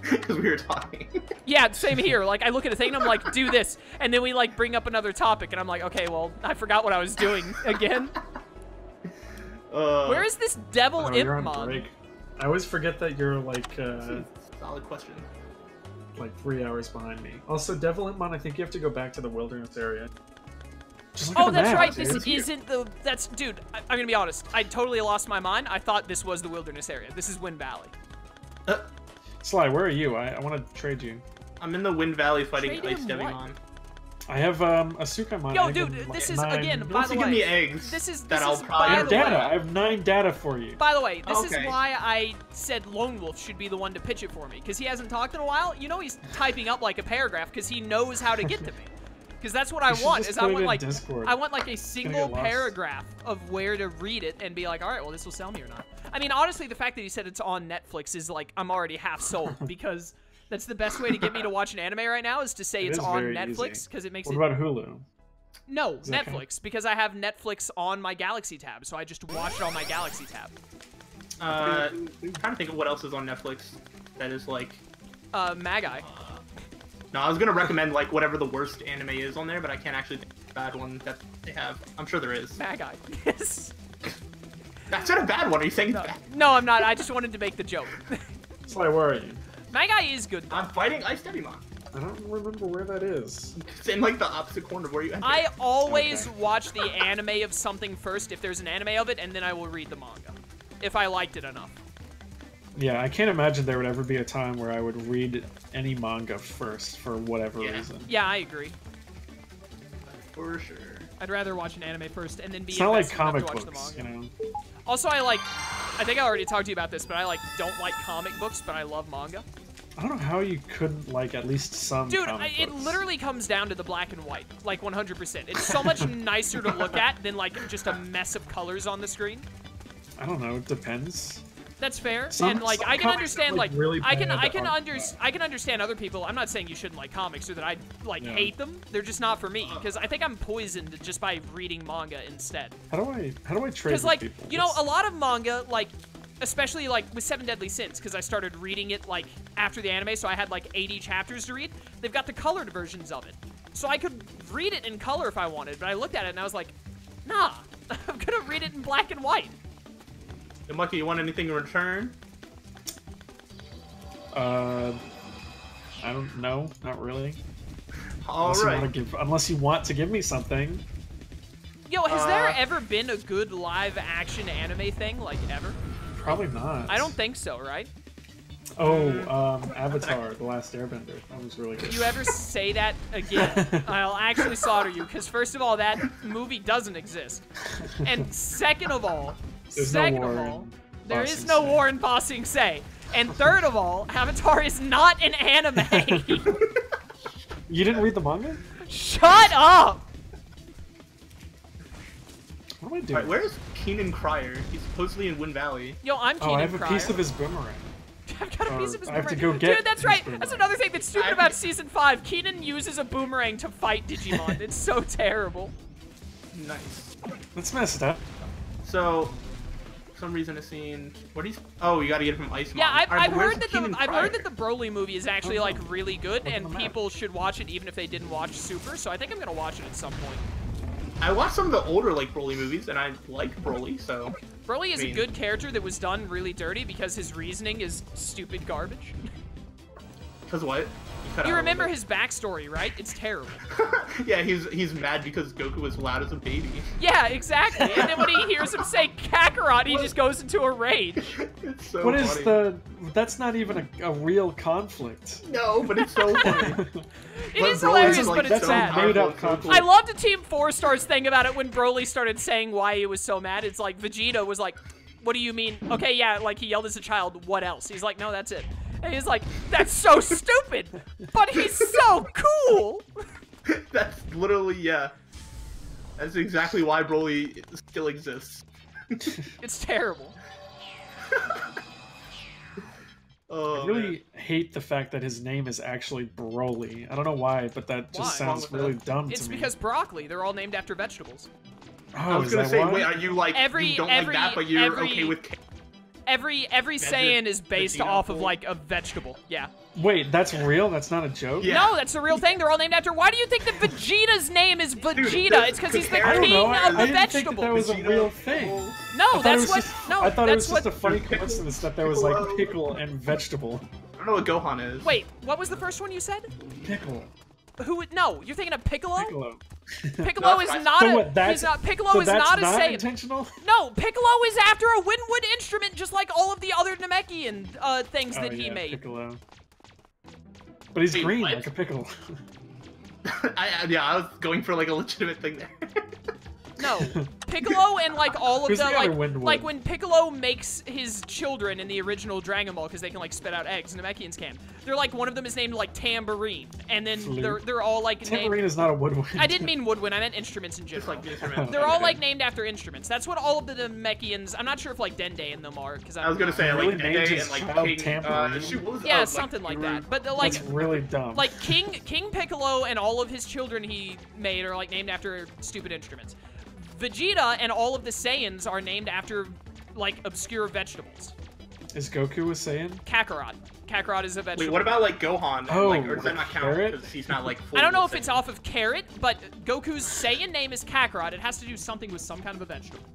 Because we were talking. Yeah, same here. Like, I look at a thing and I'm like, do this. And then we, like, bring up another topic, and I'm like, okay, well, I forgot what I was doing again. Where is this devil imp mod? I always forget that you're, like, solid question. Like 3 hours behind me. Also, Devil Imon, I think you have to go back to the wilderness area. Oh, that's right. This isn't the... That's... Dude, I'm gonna be honest. I totally lost my mind. I thought this was the wilderness area. This is Wind Valley. Sly, where are you? I want to trade you. I'm in the Wind Valley fighting Ice Devimon. I have a Sukamon. Yo, dude, this is, again, by the way... give me eggs. This is I have data. I have 9 data for you. By the way, this is why I said Lone Wolf should be the one to pitch it for me. Because he hasn't talked in a while. You know he's typing up like a paragraph because he knows how to get to me. Because that's what I want, is I want like a single paragraph of where to read it and be like, all right, well, this will sell me or not. I mean, honestly, the fact that he said it's on Netflix is like, I'm already half sold because that's the best way to get me to watch an anime right now is to say it's on Netflix because it makes it... What about Hulu? No, Netflix, because I have Netflix on my Galaxy tab, so I just watch it on my Galaxy tab. I'm trying to think of what else is on Netflix that is like... Magi. No, I was gonna recommend like whatever the worst anime is on there, but I can't actually think of a bad one that they have. I'm sure there is. Magi. Yes. That's not a bad one. Are you saying it's bad? No, I'm not. I just wanted to make the joke. Sly, where are you? Magi is good. I'm fighting Ice Devimon. I don't remember where that is. It's in like the opposite corner of where you enter. I always watch the anime of something first if there's an anime of it, and then I will read the manga. If I liked it enough. Yeah, I can't imagine there would ever be a time where I would read any manga first for whatever reason. Yeah, I agree. For sure. I'd rather watch an anime first and then be invested enough to watch the manga. It's not like comic books, you know? Also, I think I already talked to you about this, but I don't like comic books, but I love manga. I don't know how you couldn't like at least some comic books. It literally comes down to the black and white, like 100%. It's so much nicer to look at than like just a mess of colors on the screen. I don't know, it depends. That's fair, and like I can understand like really I can understand other people. I'm not saying you shouldn't like comics or that I hate them. They're just not for me because I think I'm poisoned just by reading manga instead. How do I trade? Because like people? you know a lot of manga like especially like with Seven Deadly Sins because I started reading it like after the anime, so I had like 80 chapters to read. They've got the colored versions of it, so I could read it in color if I wanted. But I looked at it and I was like, nah, I'm gonna read it in black and white. And Lucky, you want anything in return? I don't know, not really. Unless you want to give me something. Yo, has there ever been a good live action anime thing, like ever? Probably not. I don't think so, right? Oh, Avatar: The Last Airbender. That was really good. You ever say that again, I'll actually slaughter you. Because first of all, that movie doesn't exist, and second of all, there is no war in Ba Sing Se. And third of all, Avatar is not an anime. You didn't read the manga? Shut up! What am I doing? Right, where's Keenan Cryer? He's supposedly in Wind Valley. Yo, I'm Keenan Cryer. I have a piece of his boomerang. I've got a piece of his boomerang. I have to go get Dude, that's right. That's another thing that's stupid about Season 5. Keenan uses a boomerang to fight Digimon. It's so terrible. Nice. That's messed up. So, for some reason I've seen... Oh, you gotta get it from Ice Mom. Yeah, I've heard that the Broly movie is actually, like, really good, and people should watch it even if they didn't watch Super, so I think I'm gonna watch it at some point. I watched some of the older, like, Broly movies, and I like Broly, so... Broly is a good character that was done really dirty because his reasoning is stupid garbage. Because what? You remember his backstory, right? It's terrible. Yeah, he's mad because Goku was loud as a baby. Yeah, exactly. And then when he hears him say Kakarot, he just goes into a rage. It's so funny. What is that's not even a real conflict. No, but it's so funny. It is hilarious, but it's sad. Made-up conflict. I loved the Team 4-Star's thing about it when Broly started saying why he was so mad. It's like Vegeta was like, what do you mean? Okay, yeah, like he yelled as a child, what else? He's like, no, that's it. And he's like, that's so stupid, but he's so cool. That's literally, yeah. That's exactly why Broly still exists. It's terrible. Oh, I really man. hate the fact that his name is actually Broly. I don't know why, but that just Why? sounds really dumb It's to me. because broccoli. They're all named after vegetables. Oh, I was is gonna that say, why? wait, are you like you don't like that, but you're okay with? Every Saiyan is based off of like a vegetable. Yeah. Wait, that's real? That's not a joke? Yeah. No, that's a real thing. They're all named after. Why do you think that Vegeta's name is Vegeta? Dude, It's because he's the I don't king know. of the I didn't think vegetable. that was a real thing. No, that's what. No, I thought it was that's just a what. funny coincidence that there was like pickle and vegetable. I don't know what Gohan is. Wait, what was the first one you said? Pickle. Who? No, you're thinking of Piccolo. Piccolo. Piccolo No, is that's- not So a. what, that's- He's not. Piccolo so is that's not a not Saiyan. intentional? No, Piccolo is after a Winwood instrument, just like all of the other Namekian things that he yeah, made. Piccolo. But he's Wait, green what? like a pickle. Yeah, I was going for like a legitimate thing there. No, Piccolo and like all of Who's the the other like, Winwood? like when Piccolo makes his children in the original Dragon Ball because they can like spit out eggs, Namekians can. They're like one of them is named like Tambourine, and then Flute. they're all like Tambourine named. is not a woodwind. I didn't mean woodwind. I meant instruments in Just general. like instruments. They're all like named after instruments. That's what all of the Namekians. I'm not sure if like Dende and them are because I was gonna say Really like named Dende his and like child King. Tambourine? Shoot, what was yeah, like, something like Guru- that. But they're like. That's really dumb. Like King Piccolo and all of his children he made are like named after stupid instruments. Vegeta and all of the Saiyans are named after like obscure vegetables. Is Goku a Saiyan? Kakarot. Kakarot is a vegetable. Wait, what about like Gohan? Oh, Like, or does that not count carrot? because he's not like? I don't know if fully it's off of carrot, but Goku's Saiyan name is Kakarot. It has to do something with some kind of a vegetable.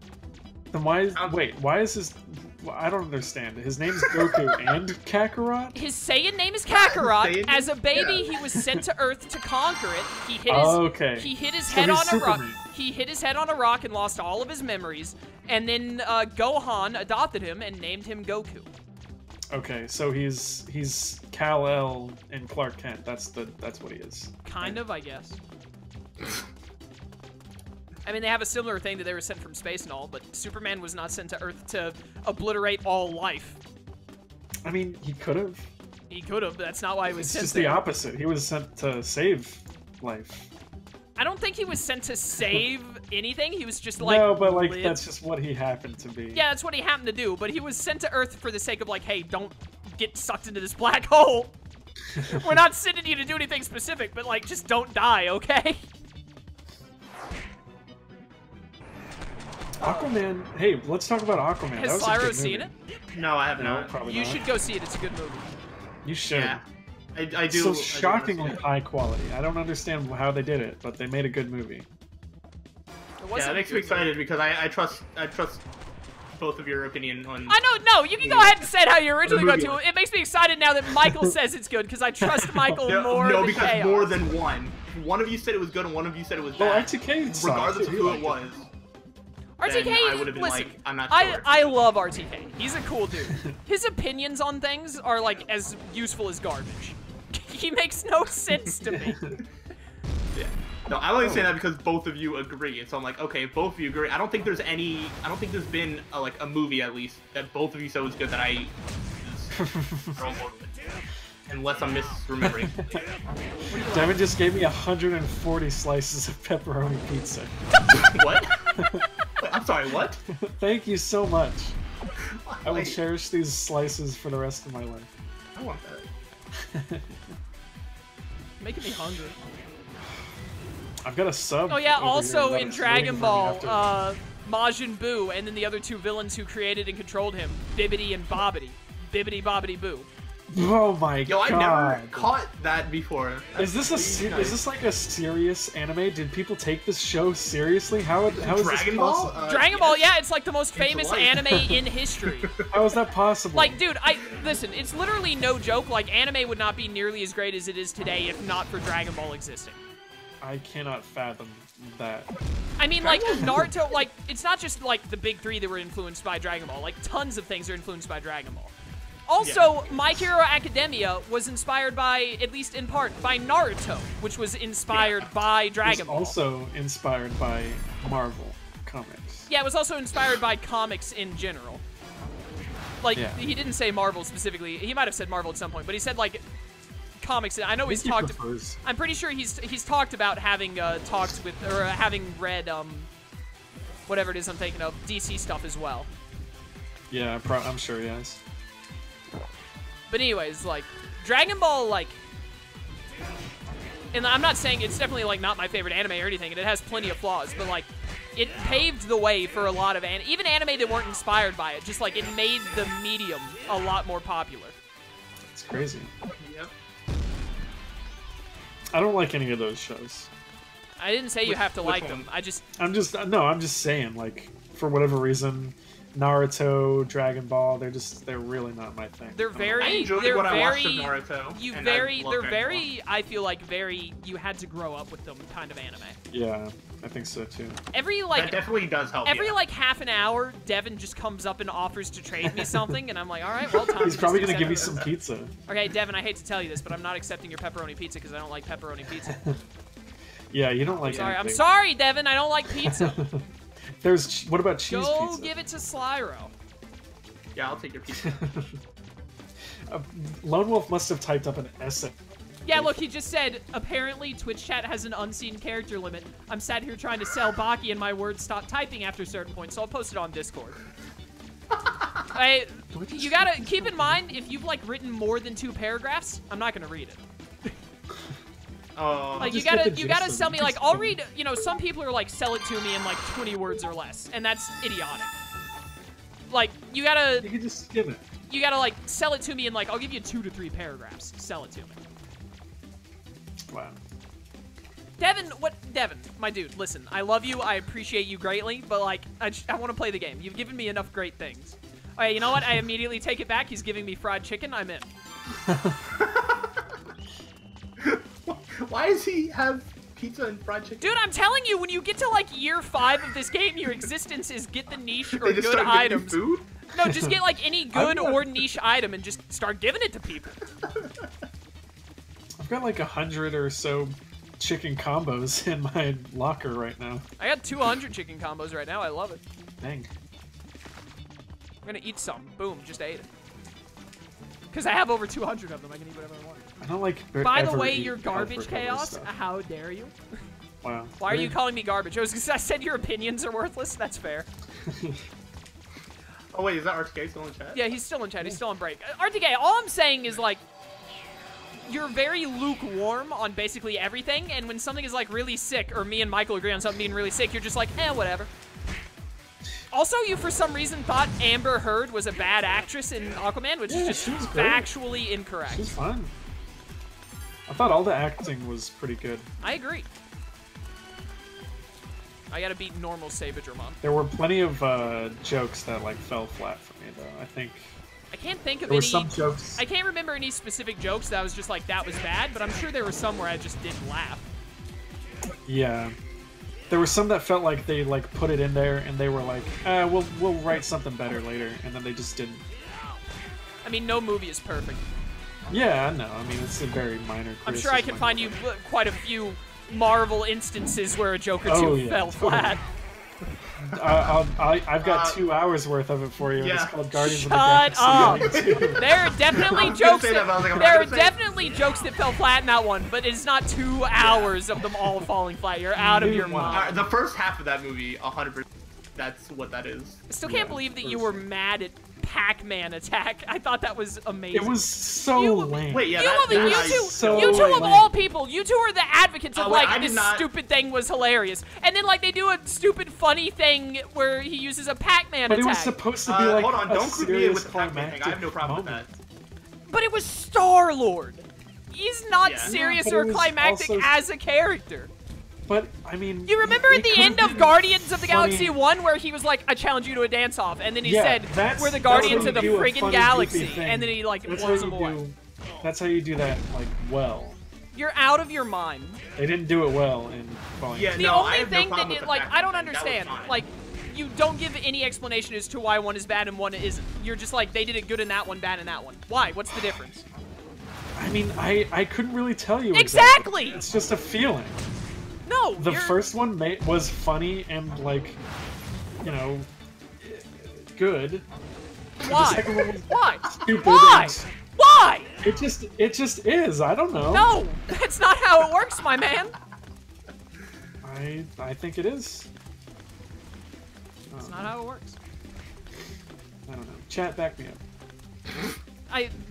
Then why is why is his? Well, I don't understand. His name's Goku and Kakarot. His Saiyan name is Kakarot. Saiyan? As a baby, Yeah. he was sent to Earth to conquer it. He hit his Okay. he hit his So head he's on a rock. Superman. He hit his head on a rock and lost all of his memories. And then Gohan adopted him and named him Goku. Okay, so he's Kal-El and Clark Kent. That's what he is. Kind of, I guess. I mean, they have a similar thing that they were sent from space and all, but Superman was not sent to Earth to obliterate all life. I mean, he could have. He could have, but that's not why he was It's sent just there. the opposite. He was sent to save life. I don't think he was sent to save anything. He was just like No, but like live. that's just what he happened to be. Yeah, that's what he happened to do, but he was sent to Earth for the sake of like, hey, don't get sucked into this black hole. We're not sending you to do anything specific, but like, just don't die, okay? Aquaman. Hey, let's talk about Aquaman. Has That was a Slyro good seen movie. it? No, I have No, not. probably You not. should go see it. It's a good movie. You should. Yeah, I do. So I do shockingly wanna see high quality. I don't understand how they did it, but they made a good movie. It it. wasn't Yeah, it makes a me good movie. excited because I trust both of your opinion on. I know, no, you can go ahead and say it how you originally movie. go to. It makes me excited now that Michael says it's good, because I trust Michael more no, than because Chaos. more than one. If one of you said it was good and one of you said it was Well, bad, RTK sucked, regardless of too. who He it liked was. RTK, then I would have been listen, like, I'm not sure. I love RTK. He's a cool dude. His opinions on things are like as useful as garbage. He makes no sense to me. Yeah. No, I only say that because both of you agree. So I'm like, okay, if both of you agree. I don't think there's been like a movie at least that both of you said was good that I just on board with. Unless I'm misremembering. Devin just gave me 140 slices of pepperoni pizza. What? Wait, I'm sorry, what? Thank you so much. I will Wait, cherish these slices for the rest of my life. I want that. Making me hungry. I've got a sub. Oh yeah, over also here that in is Dragon waiting for me Ball, after. Majin Buu, and then the other two villains who created and controlled him, Bibbidi and Bobbidi. Bibbidi Bobbidi Boo. Oh my Yo, I god. never caught that before. Is this is this like a serious anime? Did people take this show seriously? How is this Dragon Ball? possible? Dragon Ball, yeah, it's like the most famous life. anime in history. How is that possible? Like, dude, listen, it's literally no joke. Like, anime would not be nearly as great as it is today if not for Dragon Ball existing. I cannot fathom that. I mean, like, Naruto, like, it's not just, like, the big three that were influenced by Dragon Ball. Like, tons of things are influenced by Dragon Ball. Also, My Hero Academia was inspired by, at least in part, by Naruto, which was inspired by Dragon It's Ball. also inspired by Marvel comics. Yeah, it was also inspired by comics in general. Like, Yeah. he didn't say Marvel specifically. He might have said Marvel at some point, but he said, like, comics. I know he's He talked... prefers- I'm pretty sure he's talked about having talks with, or having read, whatever it is I'm thinking of, DC stuff as well. Yeah, I'm sure he has. But anyways, like, Dragon Ball, like, and I'm not saying it's definitely, like, not my favorite anime or anything, and it has plenty of flaws, but, like, it paved the way for a lot of even anime that weren't inspired by it. Just, like, it made the medium a lot more popular. It's crazy. Yep. I don't like any of those shows. I didn't say you have to like them. I'm just saying, like, for whatever reason, Naruto, Dragon Ball, they're really not my thing. They're very, I enjoyed what I watched of Naruto. I feel like you had to grow up with them kind of anime. Yeah, I think so too. That definitely does help. Every like half an hour, Devin just comes up and offers to trade me something, and I'm like, all right, well, time. He's probably gonna give me some pizza. Okay, Devin, I hate to tell you this, but I'm not accepting your pepperoni pizza because I don't like pepperoni pizza. Yeah, you don't like. I'm sorry, Devin. I don't like pizza. What about cheese pizza? Go give it to Slyro. Yeah, I'll take your pizza. Lone Wolf must have typed up an essay. Yeah, look, he just said, apparently Twitch chat has an unseen character limit. I'm sat here trying to sell Baki and my words stop typing after a certain point, so I'll post it on Discord. You gotta keep in mind, if you've, like, written more than 2 paragraphs, I'm not gonna read it. Like, you gotta sell me, like, I'll read, you know, some people are like, sell it to me in, like, 20 words or less, and that's idiotic. Like, you can just skim it. You gotta, like, sell it to me in, like, I'll give you 2 to 3 paragraphs. Sell it to me. Wow. Devin, my dude, listen, I love you, I appreciate you greatly, but, like, I want to play the game. You've given me enough great things. Okay, you know what? I immediately take it back. He's giving me fried chicken. I'm in. Why does he have pizza and fried chicken? Dude, I'm telling you, when you get to, like, year 5 of this game, your existence is get the niche or good items. Food? No, just get, like, any good or niche item and just start giving it to people. I've got, like, 100 or so chicken combos in my locker right now. I got 200 chicken combos right now. I love it. Dang. I'm gonna eat some. Boom, just ate it. Because I have over 200 of them. I can eat whatever I want. I don't like. By the way, you're garbage, Chaos. How dare you? Wow. Why are you calling me garbage? I said your opinions are worthless. That's fair. Oh wait, is that RTK still in chat? Yeah, he's still in chat. He's still on break. RTK, all I'm saying is, like, you're very lukewarm on basically everything, and when something is, like, really sick, or me and Michael agree on something being really sick, you're just like, whatever. Also, you for some reason thought Amber Heard was a bad actress in Aquaman, which is just factually incorrect. She's fine. I thought all the acting was pretty good. I agree. I gotta beat normal Sabadramon. There were plenty of jokes that, like, fell flat for me, though. I think. I can't think of there any. Were some jokes. I can't remember any specific jokes that I was just like, that was bad, but I'm sure there were some where I just didn't laugh. Yeah. There were some that felt like they, like, put it in there and they were like, we'll write something better later, and then they just didn't. I mean, no movie is perfect. Yeah, I know. I mean, it's a very minor criticism. I'm sure I can find you quite a few Marvel instances where a joke or two fell flat. I've got 2 hours worth of it for you. Yeah. It's called Guardians Shut of the Galaxy. There are definitely jokes. There are definitely jokes that fell flat in that one, but it's not 2 hours of them all falling flat. You're out of your mind. The first half of that movie, 100%. That's what that is. I still can't believe that you were mad at Pac-Man Attack. I thought that was amazing. It was so lame. Wait, yeah, you two of all people, you two are the advocates of, like, this stupid thing was hilarious. And then, like, they do a stupid funny thing where he uses a Pac-Man attack. But it was supposed to be, like, hold on, don't group me in with the Pac-Man thing. I have no problem with that. But it was Star-Lord. He's not serious or climactic as a character. But, I mean... You remember at the end of Guardians of the Galaxy 1 where he was like, I challenge you to a dance-off, and then he said, we're the Guardians of the friggin' galaxy, and then he, like, blows them away. That's how you do that, like, well. You're out of your mind. They didn't do it well in Falling. Yeah, the only thing that, like, I don't understand, like, you don't give any explanation as to why one is bad and one isn't. You're just like, they did it good in that one, bad in that one. Why? What's the difference? I mean, I couldn't really tell you exactly. It's just a feeling. No, the first one was funny and, like, you know, good. Why? The second one was Why? Stupid. Why? Why? It just is. I don't know. No, that's not how it works, my man. I think it is. That's not how it works. I don't know. Chat, back me up.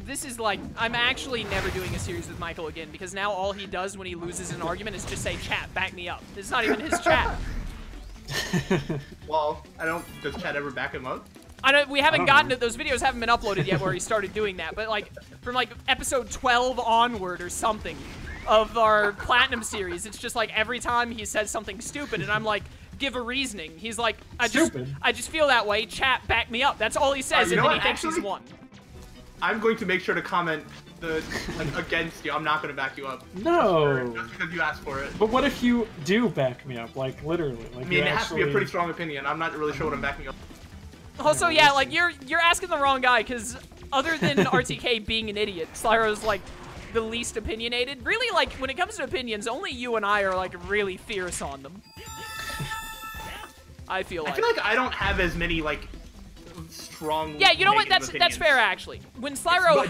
This is like, I'm actually never doing a series with Michael again, because now all he does when he loses an argument is just say, chat, back me up. It's not even his chat. Well, does chat ever back him up? We haven't gotten it. Those videos haven't been uploaded yet where he started doing that. But like from like episode 12 onward or something of our Platinum series, it's just like every time he says something stupid and I'm like, give a reasoning. He's like, I just feel that way. Chat, back me up. That's all he says, and then he thinks he's won. I'm going to make sure to comment against you. I'm not going to back you up. No. Just because you asked for it. But what if you do back me up? Like literally. Like, I mean, it has to be a pretty strong opinion. I'm not really sure what I'm backing up. Also, yeah, like you're asking the wrong guy, because other than RTK being an idiot, Slyro's like the least opinionated. Really, like when it comes to opinions, only you and I are like really fierce on them. I feel like I don't have as many like strong. Yeah, you know what? That's fair actually. When Slyro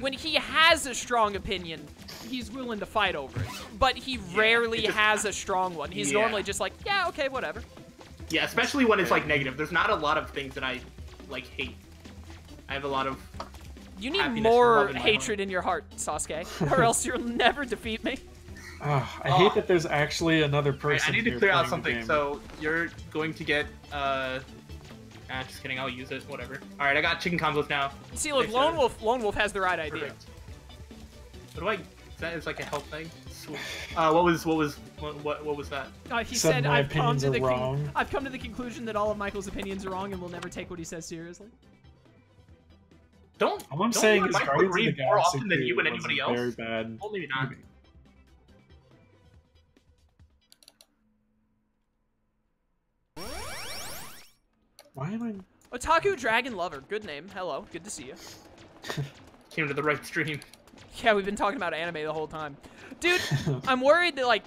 when he has a strong opinion, he's willing to fight over it. But he rarely has a strong one. He's normally just like, yeah, okay, whatever. Yeah, especially when it's like negative. There's not a lot of things that I like hate. I have a lot of. You need more hatred in your heart, Sasuke, or else you'll never defeat me. I hate that there's actually another person. I need to clear out something. So you're going to get just kidding. I'll use it. Whatever. All right, I got chicken combos now. See, look, Lone Wolf has the right idea. Perfect. What do I? That is like a health thing. What was that? He said I've come to the conclusion that all of Michael's opinions are wrong, and we'll never take what he says seriously. All I'm saying is Guardians of the Galaxy more often than you and anybody else. Very bad. Well, maybe not. Why am I? Otaku Dragon Lover, good name. Hello, good to see you. Came to the right stream. Yeah, we've been talking about anime the whole time. Dude, I'm worried that, like,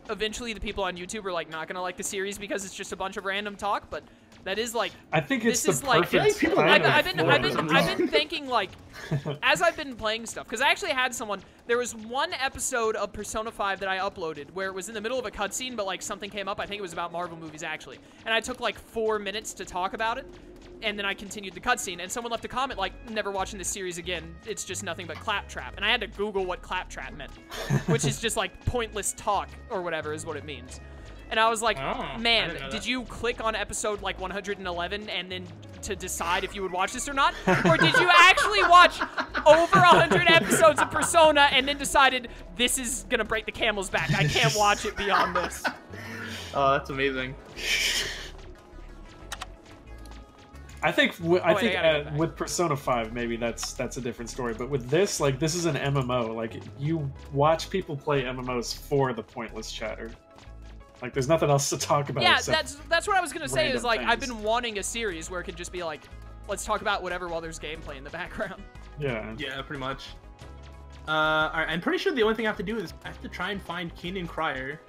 eventually the people on YouTube are, like, not gonna like the series because it's just a bunch of random talk, but that is, like... I think it's the perfect time. I've been thinking, like, as I've been playing stuff, because I actually had someone... There was one episode of Persona 5 that I uploaded where it was in the middle of a cutscene, but, like, something came up. I think it was about Marvel movies, actually. And I took, like, 4 minutes to talk about it. And then I continued the cutscene, and someone left a comment like, never watching this series again, it's just nothing but claptrap. And I had to Google what claptrap meant, which is just like pointless talk, or whatever is what it means. And I was like, man, did you click on episode like 111 and then to decide if you would watch this or not? Or did you actually watch over 100 episodes of Persona and then decided, this is gonna break the camel's back, I can't watch it beyond this? Oh, that's amazing. I think with Persona 5 maybe that's a different story, but with this, like, this is an MMO. Like, you watch people play MMOs for the pointless chatter. Like, there's nothing else to talk about. Yeah, that's what I was gonna say. Is like, I've been wanting a series where it could just be like, let's talk about whatever while there's gameplay in the background. Yeah. Yeah, pretty much. All right, I'm pretty sure the only thing I have to do is I have to try and find Kin and Crier.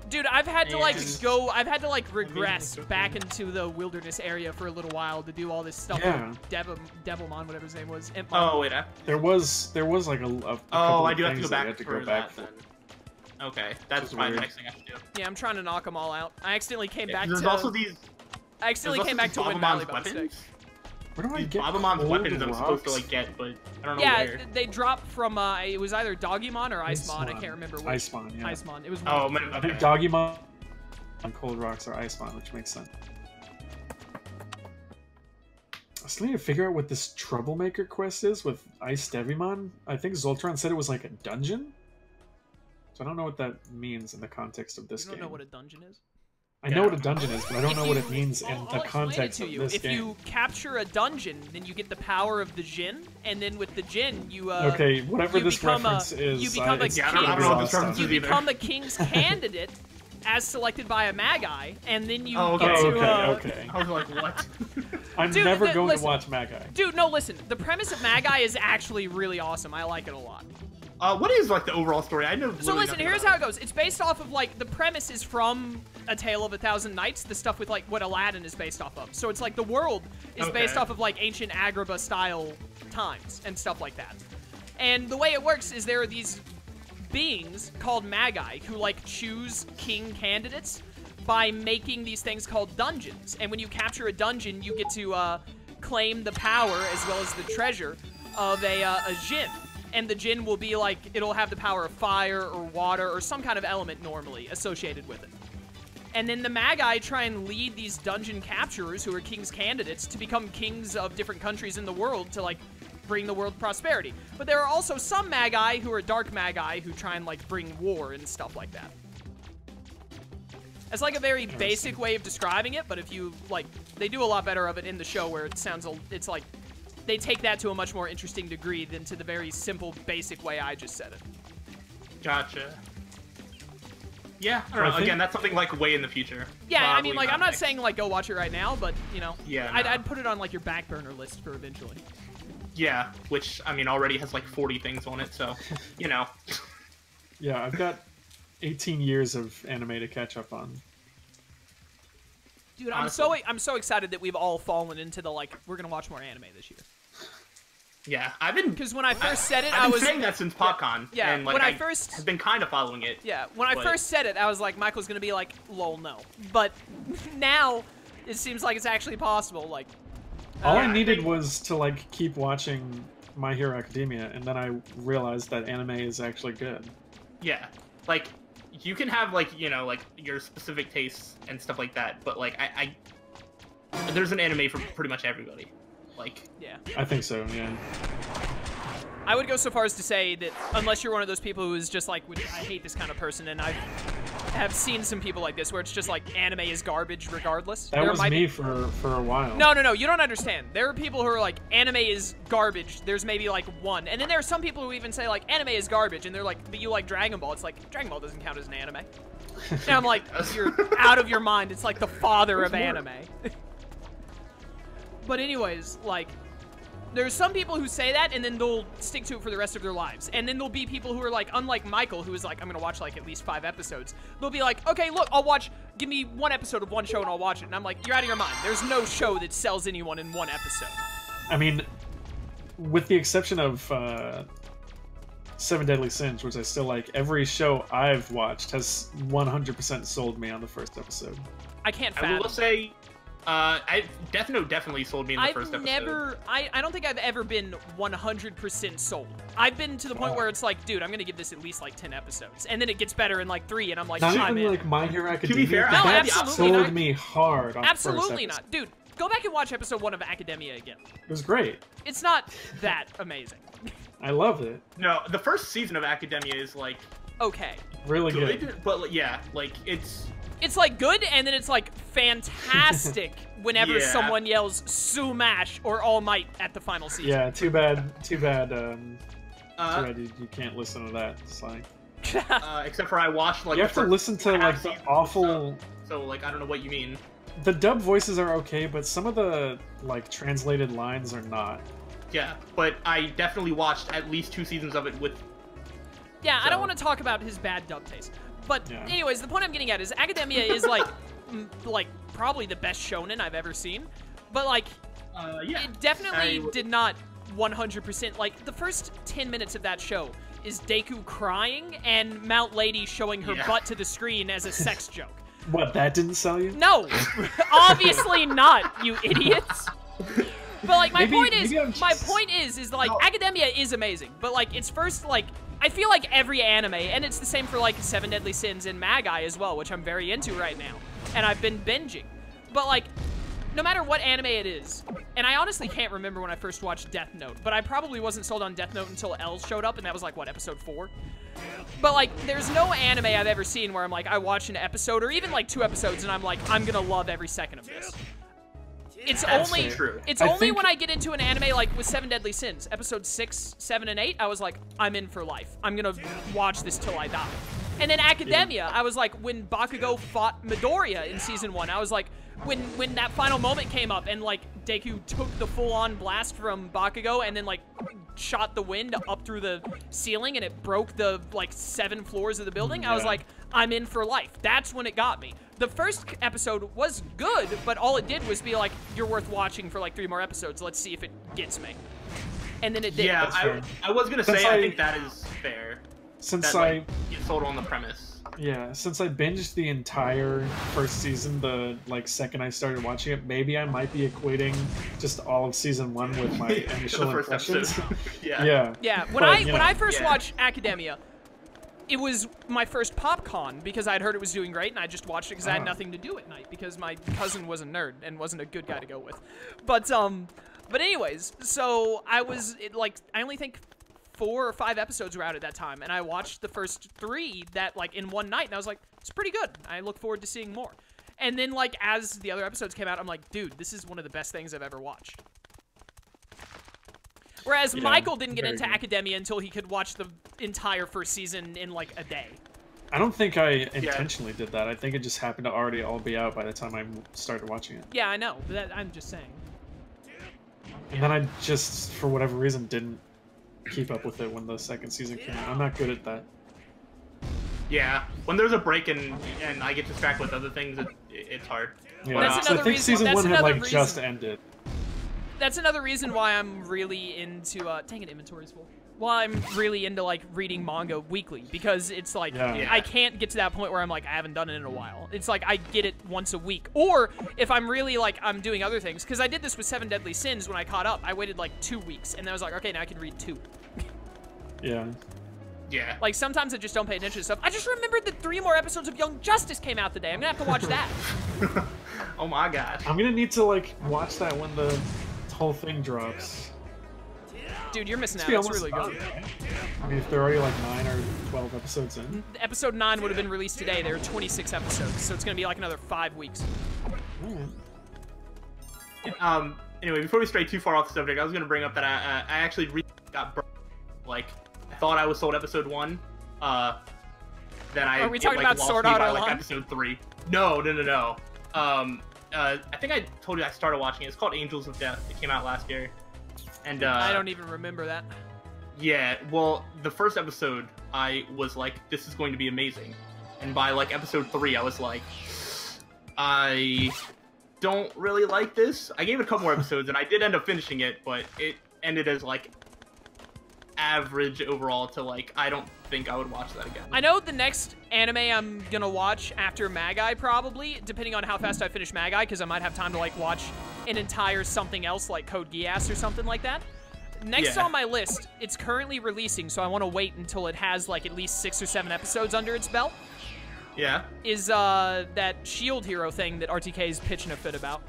Dude, I've had to like regress back into the wilderness area for a little while to do all this stuff. Yeah. Devilmon, whatever his name was. Oh wait, there was like a oh, I do have to go back for that then. Okay, that's probably the next thing I should do. Yeah, I'm trying to knock them all out. I accidentally came back to. There's also these. I accidentally came back to Wind Valley by mistake. Where do I get Babamon's weapons I'm supposed to like get, but I don't know where. Yeah, they dropped from it was either Doggymon or Icemon. I can't remember which. Icemon, yeah. Icemon. It was. Oh, I think Doggymon and Cold Rocks are Icemon, which makes sense. I still need to figure out what this Troublemaker quest is with Ice Devimon. I think Zoltron said it was like a dungeon. So I don't know what that means in the context of this game. You don't know what a dungeon is? I know what a dungeon is, but I don't know what it means in the context of this game. If you capture a dungeon, then you get the power of the Jinn, and then with the Jinn, you okay, whatever this reference is, you become a king's candidate, as selected by a Magi, and then you get to. Okay. I was like, what? I'm never going to watch Magi. Dude, no, listen. The premise of Magi is actually really awesome. I like it a lot. What is like the overall story? I know. So listen, here's how it goes. It's based off of like the premise is from A Tale of a Thousand Nights, the stuff with like what Aladdin is based off of. So it's like the world is based off of like ancient Agrabah style times and stuff like that. And the way it works is there are these beings called Magi who like choose king candidates by making these things called dungeons. And when you capture a dungeon, you get to claim the power as well as the treasure of a Jin. And the Jin will be like, it'll have the power of fire or water or some kind of element normally associated with it. And then the Magi try and lead these dungeon capturers who are king's candidates to become kings of different countries in the world to, like, bring the world prosperity. But there are also some Magi who are dark Magi who try and, like, bring war and stuff like that. It's like a very basic way of describing it, but if you, like, they do a lot better of it in the show where it sounds, it's like, they take that to a much more interesting degree than to the very simple, basic way I just said it. Gotcha. Yeah, I don't know. Again, that's something, like, way in the future. Yeah, Probably I mean, like, I'm not saying, like, go watch it right now, but, you know, yeah, I'd put it on, like, your back burner list for eventually. Yeah, which, I mean, already has, like, 40 things on it, so, you know. Yeah, I've got 18 years of anime to catch up on. Dude, I'm so excited that we've all fallen into the, like, we're gonna watch more anime this year. Yeah, I've been... Because when I first said it, I've been saying that since PopCon. Yeah, and, like, when I first... have been kind of following it. Yeah, when I first said it, I was like, Michael's gonna be like, lol, no. But now, it seems like it's actually possible, like... All I needed was to, like, keep watching My Hero Academia, and then I realized that anime is actually good. Yeah, like, you can have, like, you know, like, your specific tastes and stuff like that, but, like, there's an anime for pretty much everybody. Like... Yeah. I think so, yeah. I would go so far as to say that unless you're one of those people who is just like, I hate this kind of person, and I have seen some people like this where it's just like anime is garbage regardless. That was me for a while. No, you don't understand. There are people who are like, anime is garbage. There's maybe like one. And then there are some people who even say like, anime is garbage, and they're like, but you like Dragon Ball. It's like, Dragon Ball doesn't count as an anime. And I'm like, you're out of your mind. It's like the father of anime. But anyways, like, there's some people who say that, and then they'll stick to it for the rest of their lives. And then there'll be people who are like, unlike Michael, who is like, I'm gonna watch like at least 5 episodes. They'll be like, okay, look, give me 1 episode of one show and I'll watch it. And I'm like, you're out of your mind. There's no show that sells anyone in 1 episode. I mean, with the exception of 7 Deadly Sins, which I still like, every show I've watched has 100% sold me on the first episode. I can't fathom. I will say... Death Note definitely sold me in the first episode. I don't think I've ever been 100% sold. I've been to the point where it's like, dude, I'm gonna give this at least like 10 episodes, and then it gets better in like 3, and I'm like, not I'm even in. like My Hero Academia. To be fair, no, that absolutely sold not. me hard. On Absolutely first not, dude. Go back and watch episode 1 of Academia again. It was great. It's not that amazing. I loved it. No, the first season of Academia is like Okay. Really good. But yeah, like it's like good, and then it's like fantastic whenever Yeah. someone yells Sumash or All Might at the final season. Yeah, too bad. Too bad you can't listen to that. It's like except for I watched like you have to listen to like the awful. So like I don't know what you mean. The dub voices are okay, but some of the like translated lines are not. Yeah, but I definitely watched at least 2 seasons of it with. Yeah, I don't want to talk about his bad dub taste. But anyways, the point I'm getting at is Academia is like, like probably the best shonen I've ever seen. But like, yeah, it definitely did not 100%. Like the first 10 minutes of that show is Deku crying and Mount Lady showing her butt to the screen as a sex joke. What, that didn't sell you? No, obviously not, you idiots. But like my point is like Academia is amazing, but like it's first like I feel like every anime, and it's the same for like 7 Deadly Sins and Magi as well, which I'm very into right now, and I've been binging. But like, no matter what anime it is, and I honestly can't remember when I first watched Death Note, but I probably wasn't sold on Death Note until L showed up, and that was like, what, episode 4? But like, there's no anime I've ever seen where I'm like, I watch an episode, or even like 2 episodes, and I'm like, I'm gonna love every second of this. It's only when I get into an anime like with 7 Deadly Sins, episodes 6, 7, and 8, I was like, I'm in for life. I'm gonna watch this till I die. And then Academia, I was like, when Bakugo fought Midoriya in season 1, I was like, when that final moment came up and like Deku took the full-on blast from Bakugo and then like shot the wind up through the ceiling and it broke the like 7 floors of the building, I was like, I'm in for life. That's when it got me. The first episode was good, but all it did was be like, you're worth watching for like 3 more episodes. Let's see if it gets me. And then it did. Yeah, I was gonna say, I think that is fair. Since that, like, get sold on the premise. Yeah, since I binged the entire first season, the second I started watching it, maybe I might be equating just all of season 1 with my initial the first impressions. episode. Yeah. Yeah. Yeah, when I first watched Academia, it was my first PopCon because I'd heard it was doing great, and I just watched it because I had nothing to do at night because my cousin was a nerd and wasn't a good guy to go with. But anyways, so I only think 4 or 5 episodes were out at that time, and I watched the first 3 that in one night, and I was like, it's pretty good. I look forward to seeing more. And then as the other episodes came out, I'm like, dude, this is one of the best things I've ever watched. Whereas Michael didn't get into Academia until he could watch the entire first season in a day. I don't think I intentionally did that. I think it just happened to already all be out by the time I started watching it. Yeah, I know. But I'm just saying. And then I just, for whatever reason, didn't keep up with it when the second season came out. I'm not good at that. Yeah, when there's a break and I get distracted with other things, it's hard. Yeah, that's another I think reason, season 1 had just ended. That's another reason why I'm really into dang it, inventory's full. Why I'm really into reading manga weekly, because it's I can't get to that point where I'm I haven't done it in a while. It's I get it once a week, or if I'm really I'm doing other things, because I did this with 7 Deadly Sins when I caught up. I waited 2 weeks, and then I was like, okay, now I can read 2. Yeah. Yeah. Sometimes I just don't pay attention to stuff. I just remembered that 3 more episodes of Young Justice came out today. I'm gonna have to watch that. Oh my gosh. I'm gonna need to watch that when the whole thing drops. Dude, you're missing out. It's really good. I mean, if they're already 9 or 12 episodes in. Episode 9 would have been released today. There are 26 episodes, so it's gonna be another 5 weeks. Anyway, before we stray too far off the subject, I was gonna bring up that I actually got burned. I thought I was sold episode 1. Then I Are we talking about Sword Art Online? Episode 3. No. I think I told you I started watching it. It's called Angels of Death. It came out last year. And I don't even remember that. Yeah, well, the first episode, I was like, this is going to be amazing. And by episode 3, I was like, I don't really like this. I gave it a couple more episodes, and I did end up finishing it, but it ended as average overall to I don't think I would watch that again. I know the next anime I'm gonna watch after Magi, probably, depending on how fast I finish Magi, because I might have time to watch an entire something else like Code Geass or something like that. Next on my list, it's currently releasing, so I want to wait until it has at least 6 or 7 episodes under its belt. Yeah. Is that Shield Hero thing that RTK is pitching a fit about.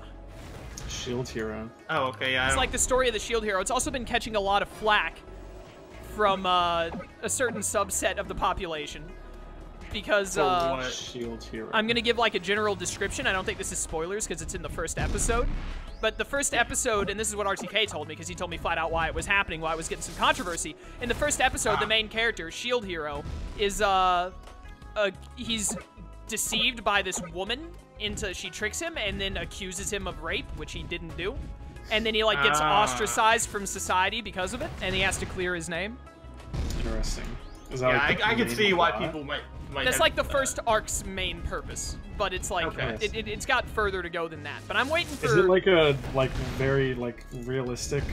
Shield Hero. Oh, okay, yeah. It's the story of the Shield Hero. It's also been catching a lot of flack from a certain subset of the population, because Shield Hero. I'm gonna give a general description. I don't think this is spoilers because it's in the first episode, but the first episode, and this is what RTK told me because he told me flat out why it was happening, why it was getting some controversy. In the first episode, the main character, Shield Hero, is he's deceived by this woman she tricks him and then accuses him of rape, which he didn't do. And then he gets ostracized from society because of it, and he has to clear his name. Interesting. Is that I can see why people might That's the first arc's main purpose, but it's it's got further to go than that. But I'm waiting for. Is it a very realistic?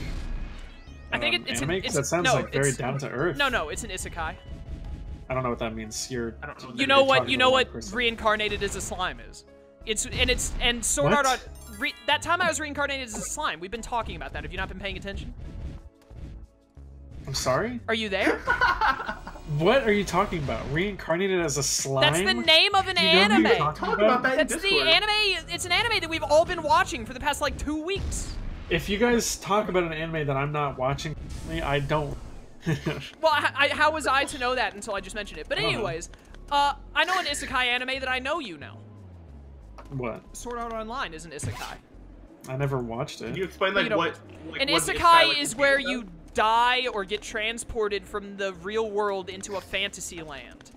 I think it's anime? That sounds very down to earth. No, it's an isekai. I don't know what that means. I don't know. You know what reincarnated as a slime is. And Sword Art Online. That time I was reincarnated as a slime. We've been talking about that. Have you not been paying attention? I'm sorry? Are you there? What are you talking about? Reincarnated as a slime? That's the name of an anime. Talk about that in That's Discord. the anime. It's an anime that we've all been watching for the past 2 weeks. If you guys talk about an anime that I'm not watching, I don't. Well, how was I to know that until I just mentioned it? But anyways, I know an isekai anime that I know you know. What? Sword Art Online is an isekai. I never watched it. Can you explain An what isekai is where you die or get transported from the real world into a fantasy land.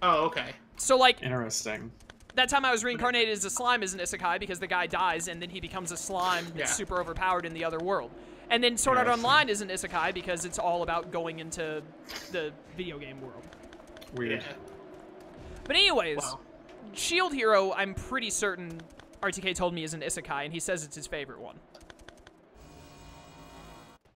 Oh, okay. So Interesting. That time I was reincarnated as a slime is an isekai because the guy dies and then he becomes a slime that's super overpowered in the other world. And then Sword Art Online is an isekai because it's all about going into the video game world. Weird. Yeah. But anyways, Shield Hero, I'm pretty certain RTK told me is an isekai, and he says it's his favorite one.